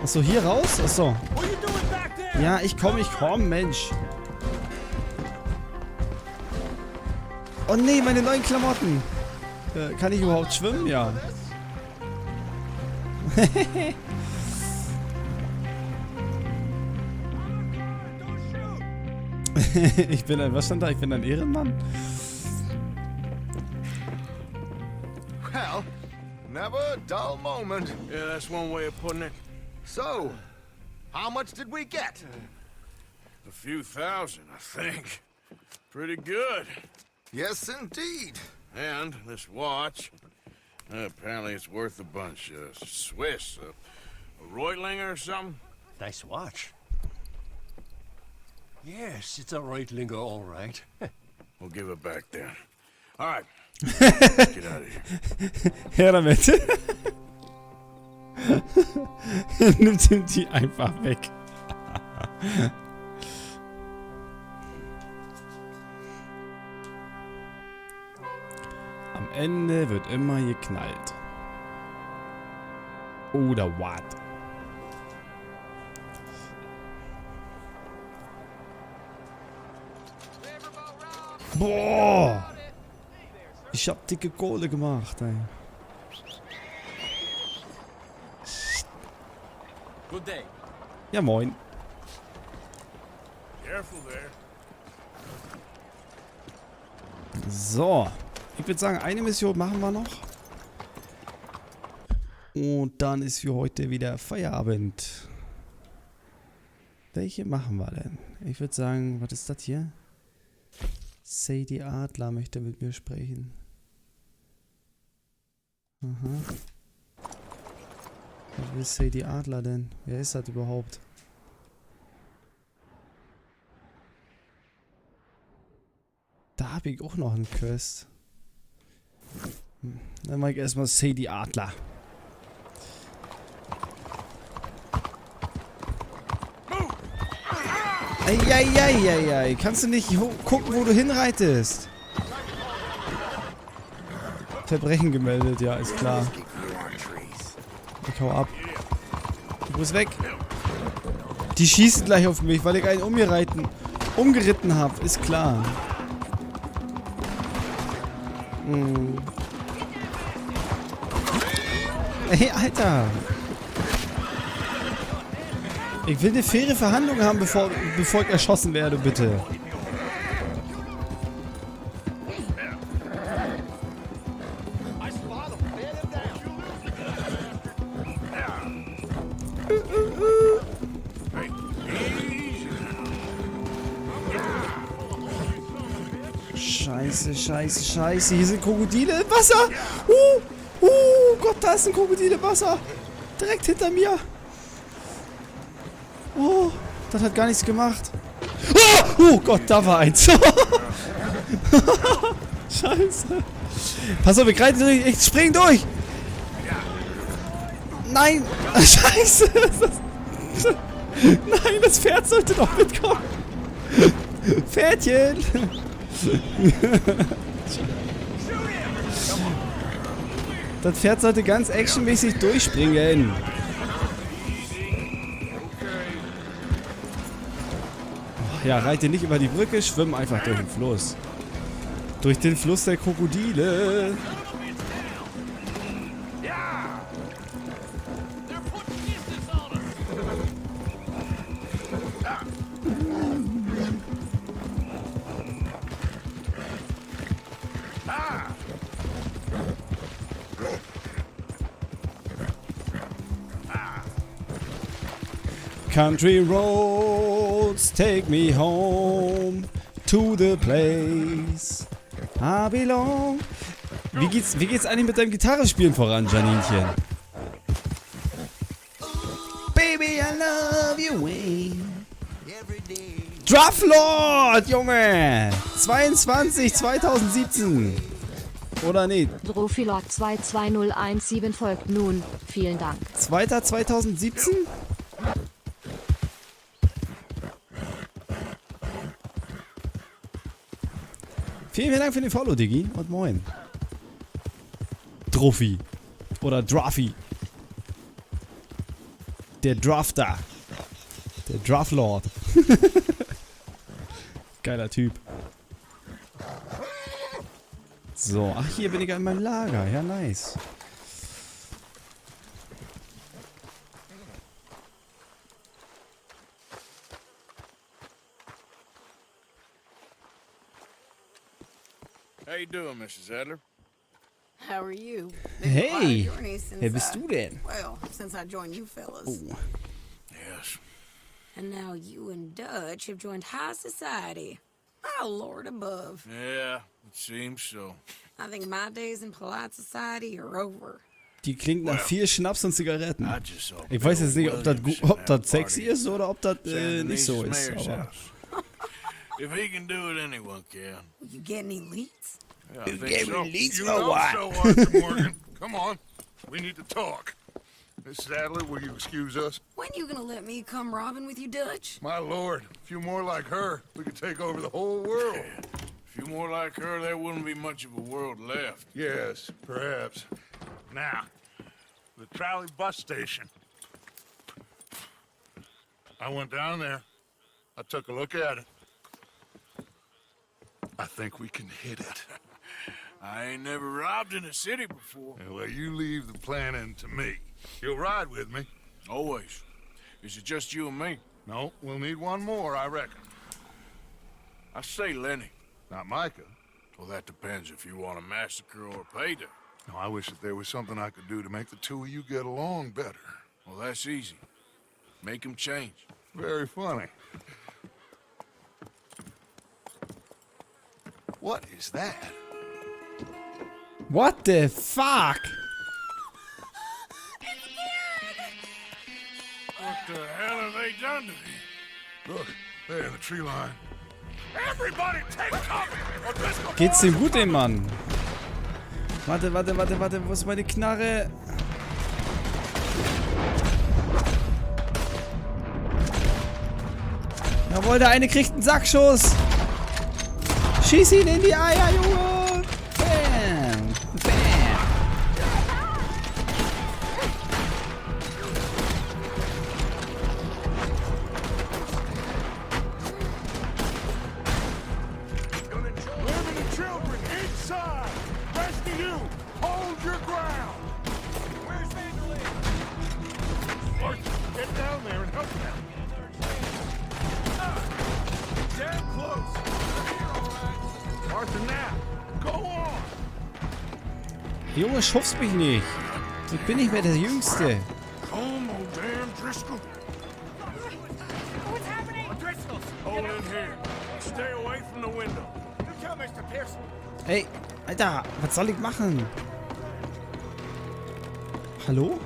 Achso, hier raus? Achso. Ja, ich komm, Mensch. Oh nee, meine neuen Klamotten. Kann ich überhaupt schwimmen? Ja. Ich bin ein, was stand da? Ich bin ein Ehrenmann. Well, never a dull moment. Yeah, that's one way of putting it. So, how much did we get? A few thousand, I think. Pretty good. Yes, indeed. And this watch, apparently it's worth a bunch. Swiss, a Reutlinger or something? Nice watch. Yes, it's a Reutlinger, all right. We'll give it back then. All right. Get out of here. Her damit. Nimmt ihm die einfach weg. Am Ende wird immer geknallt. Oder what? Boah! Ich hab dicke Kohle gemacht, ey. Good day. Ja, moin. Careful there. So. Ich würde sagen, eine Mission machen wir noch. Und dann ist für heute wieder Feierabend. Welche machen wir denn? Ich würde sagen, was ist das hier? Sadie Adler möchte mit mir sprechen. Aha. Was will Sadie Adler denn? Wer ist das überhaupt? Da habe ich auch noch einen Quest. Dann mache ich erstmal Sadie Adler. Eieieiei, kannst du nicht gucken, wo du hinreitest? Verbrechen gemeldet, ja, ist klar. Ich hau ab. Du bist weg. Die schießen gleich auf mich, weil ich einen umgeritten habe, ist klar. Hm. Ey, Alter. Ich will eine faire Verhandlung haben, bevor ich erschossen werde, bitte. Scheiße, scheiße, scheiße. Hier sind Krokodile im Wasser. Gott, da ist ein Krokodil im Wasser. Direkt hinter mir. Oh, das hat gar nichts gemacht. Oh Gott, da war eins. Scheiße. Pass auf, wir greifen durch. Ich spring durch. Nein. Scheiße. Nein, das Pferd sollte doch mitkommen. Pferdchen. Das Pferd sollte ganz actionmäßig durchspringen. Ja, reite nicht über die Brücke, schwimm einfach durch den Fluss. Durch den Fluss der Krokodile. Country roads take me home to the place I belong. Wie geht's eigentlich mit deinem Gitarrespielen voran, Janinchen? Baby, I love you way. Draft Lord, Junge! 22, 2017. Oder nicht? Drofilot 22017 folgt nun. Vielen Dank. 2.2017? Vielen Dank für den Follow, Diggi. Und moin. Trophy. Oder Drafi. Der Drafter. Der Draftlord. Geiler Typ. So, ach, hier bin ich in meinem Lager. Ja, nice. How you doing, Mrs. Adler? How are you? Hey, wer bist du denn? Well, since I joined you fellas. Oh. Yes. And now you and Dutch have joined high society. My lord above. Yeah, it seems so. I think my days in polite society are over. Die klingt nach viel Schnaps und Zigaretten. Ich weiß jetzt nicht, ob das sexy ist oder ob das nicht so ist. Aber If he can do it, anyone can. You get any leads? Yeah, I think so. You know so, Arthur Morgan. Come on. We need to talk. Miss Adler, will you excuse us? When you gonna let me come robbing with you, Dutch? My lord, a few more like her, we could take over the whole world. A few more like her, there wouldn't be much of a world left. Yes, perhaps. Now, the trolley bus station. I went down there. I took a look at it. I think we can hit it. I ain't never robbed in a city before. Well, you leave the planning to me. You'll ride with me? Always. Is it just you and me? No, we'll need one more, I reckon. I say Lenny. Not Micah. Well, that depends if you want a massacre or a payday. No, I wish that there was something I could do to make the two of you get along better. Well, that's easy. Make him change. Very funny. What is that? what the fuck? What the hell have they done to me? Look, there in the tree line. Everybody take cover! Geht's dem gut, dem Mann? Warte, wo ist meine Knarre? Jawohl, der eine kriegt einen Sackschuss. Schieß ihn in die Eier, Junge! Bam! Bam! Women and children, inside! Rest of you, hold your ground! Where's Vanderlyn? Arthur, get down there and help them. Damn close! Arthur, now, go on! Junge, schubst mich nicht. Ich bin nicht mehr der Jüngste. Come on, damn Driscoll! What's happening? Driscoll, hold in here. Stay away from the window. You tell Mr. Pearson. Ey, Alter, was soll ich machen? Hallo?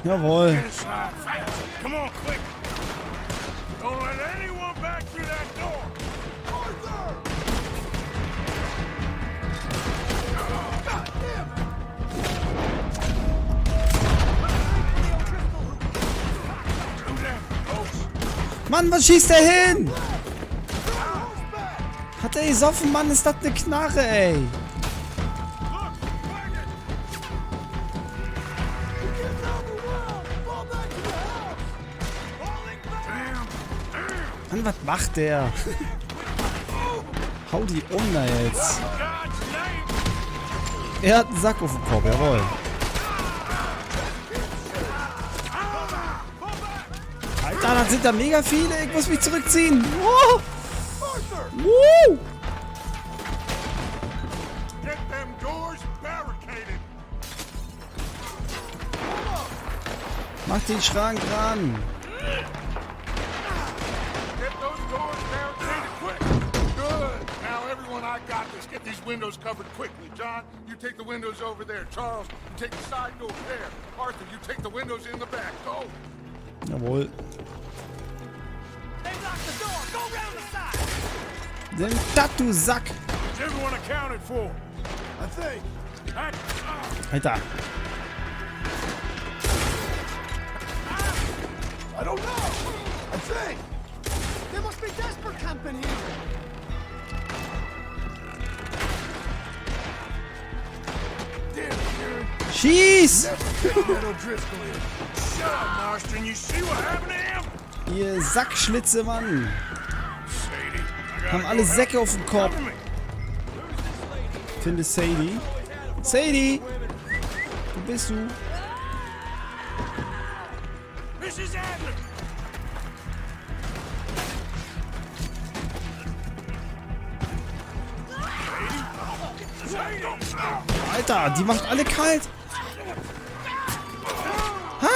Jawohl. Inside, fast. Come on, quick. Don't let anyone back through that door. Arthur! Mann, was schießt der hin? Hat er gesoffen, Mann? Ist das eine Knarre, ey? Mann, was macht der? Hau die um da jetzt. Er hat einen Sack auf dem Kopf, jawohl. Alter, das sind da mega viele. Ich muss mich zurückziehen. Woo! Woo! Get them doors barricaded! Mach den Schrank ran. Get those doors barricaded quick! Good! Now everyone, I got this. Get these windows covered quickly. John, you take the windows over there. Charles, you take the side door there. Arthur, you take the windows in the back. Go! Jawohl. They've locked Den Tattoo-Sack. Is everyone accounted for? I think. Alter. I don't know. I think. There must be desperate camping here. Schieß! Ihr Sackschlitze, Mann. Haben alle Säcke auf dem Kopf. Finde Sadie. Sadie! Wo bist du? Alter, die macht alle kalt. Ha?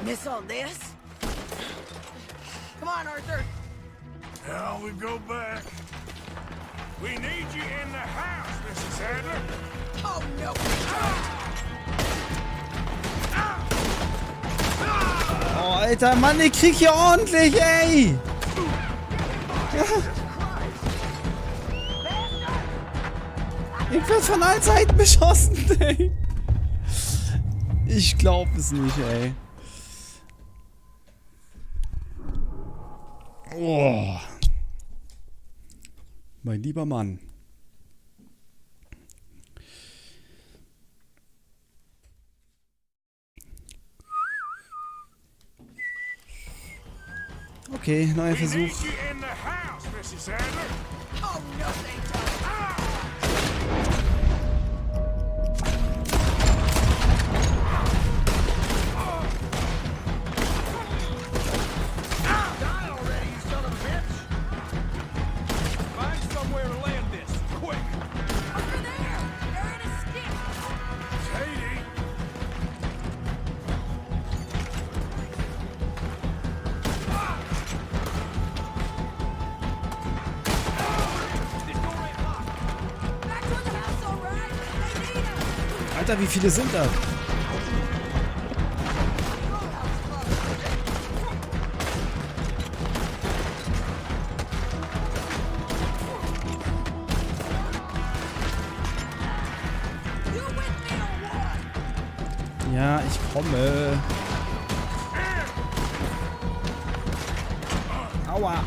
Miss all this? Come on, Arthur. Now we go back. We need you in the house, Mrs. Adler. Oh, no. Oh, Alter, Mann, ich krieg hier ordentlich, ey! Ich werd von allen Seiten beschossen, ey! Ich glaub es nicht, ey. Oh. Mein lieber Mann. Okay, neuer Versuch. Alter, wie viele sind da? Ja, ich komme. Aua.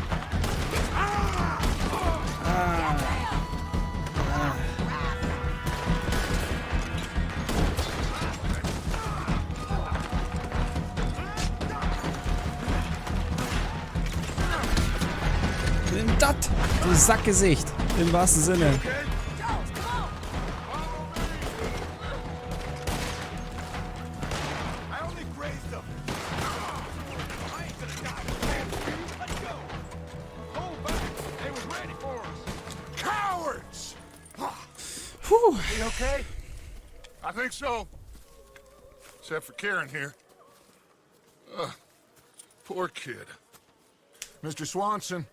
Nimm das, du Sackgesicht, im wahrsten Sinne. Whew. You okay? I think so. Except for Karen here. Poor kid. Mr. Swanson,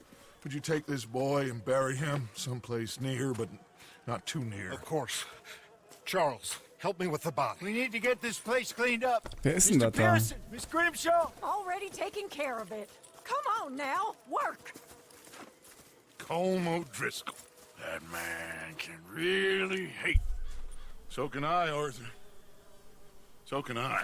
would you take this boy and bury him someplace near, but not too near? Of course. Charles, help me with the body. We need to get this place cleaned up. Wer ist denn da? Pearson, Miss Grimshaw. Already taking care of it. Come on now, work. Colm O'Driscoll. That man can really hate. So can I, Arthur. So can I.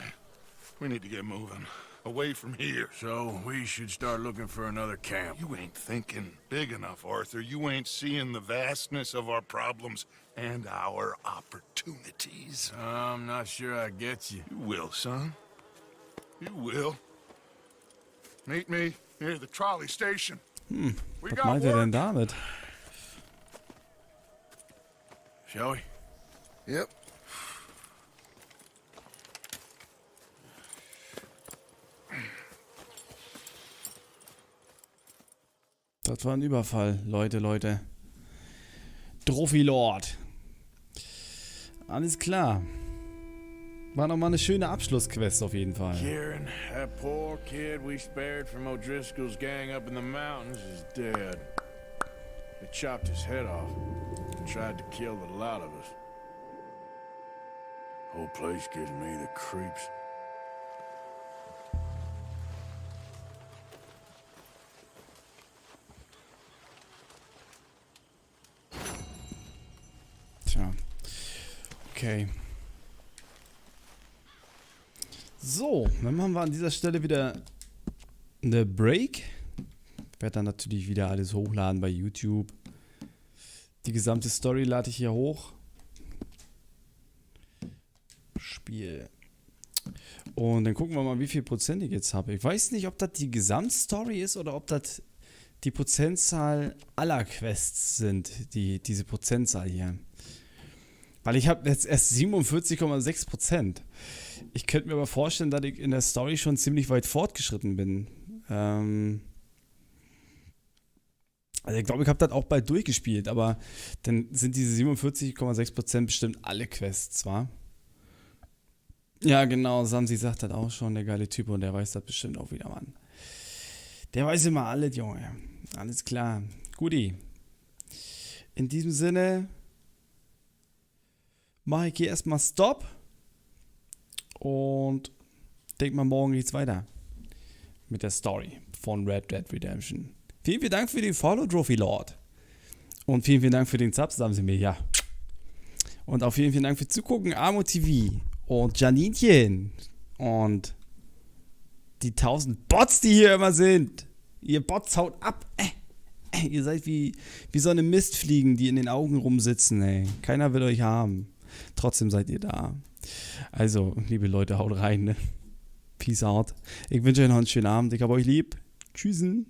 We need to get moving. Away from here. So we should start looking for another camp. You ain't thinking big enough, Arthur. You ain't seeing the vastness of our problems and our opportunities. I'm not sure I get you. You will, son. You will. Meet me near the trolley station. Was meint er denn damit? Shall we? Yep. Das war ein Überfall, Leute. Trophy-Lord. Alles klar. War nochmal eine schöne Abschlussquest auf jeden Fall. Kieran, that poor kid we spared from O'Driscoll's gang up in the mountains is dead. They chopped his head off. tried to kill the lot of us. Whole place gives me the creeps. Tja. Okay. So, dann machen wir an dieser Stelle wieder eine Break. Ich werde dann natürlich wieder alles hochladen bei YouTube. Die gesamte Story lade ich hier hoch. Spiel. Und dann gucken wir mal, wie viel Prozent ich jetzt habe. Ich weiß nicht, ob das die Gesamtstory ist oder ob das die Prozentzahl aller Quests sind. Diese Prozentzahl hier. Weil ich habe jetzt erst 47,6%. Ich könnte mir aber vorstellen, dass ich in der Story schon ziemlich weit fortgeschritten bin. Also ich glaube, ich habe das auch bald durchgespielt, aber dann sind diese 47,6% bestimmt alle Quests, wa? Ja, genau, Samsi sagt das auch schon, der geile Typ, und der weiß das bestimmt auch wieder, Mann. Der weiß immer alles, Junge. Alles klar. Guti. In diesem Sinne mache ich hier erstmal Stopp und denke mal, morgen geht's weiter mit der Story von Red Dead Redemption. Vielen, vielen Dank für den Follow, Trophy Lord. Und vielen, vielen Dank für den Subs, sagen Sie mir, ja. Und auch vielen, vielen Dank fürs Zugucken, Amo TV und Janinchen und die 1000 Bots, die hier immer sind. Ihr Bots haut ab. Ihr seid wie so eine Mistfliegen, die in den Augen rumsitzen, ey. Keiner will euch haben. Trotzdem seid ihr da. Also, liebe Leute, haut rein, ne? Peace out. Ich wünsche euch noch einen schönen Abend. Ich hab euch lieb. Tschüssen.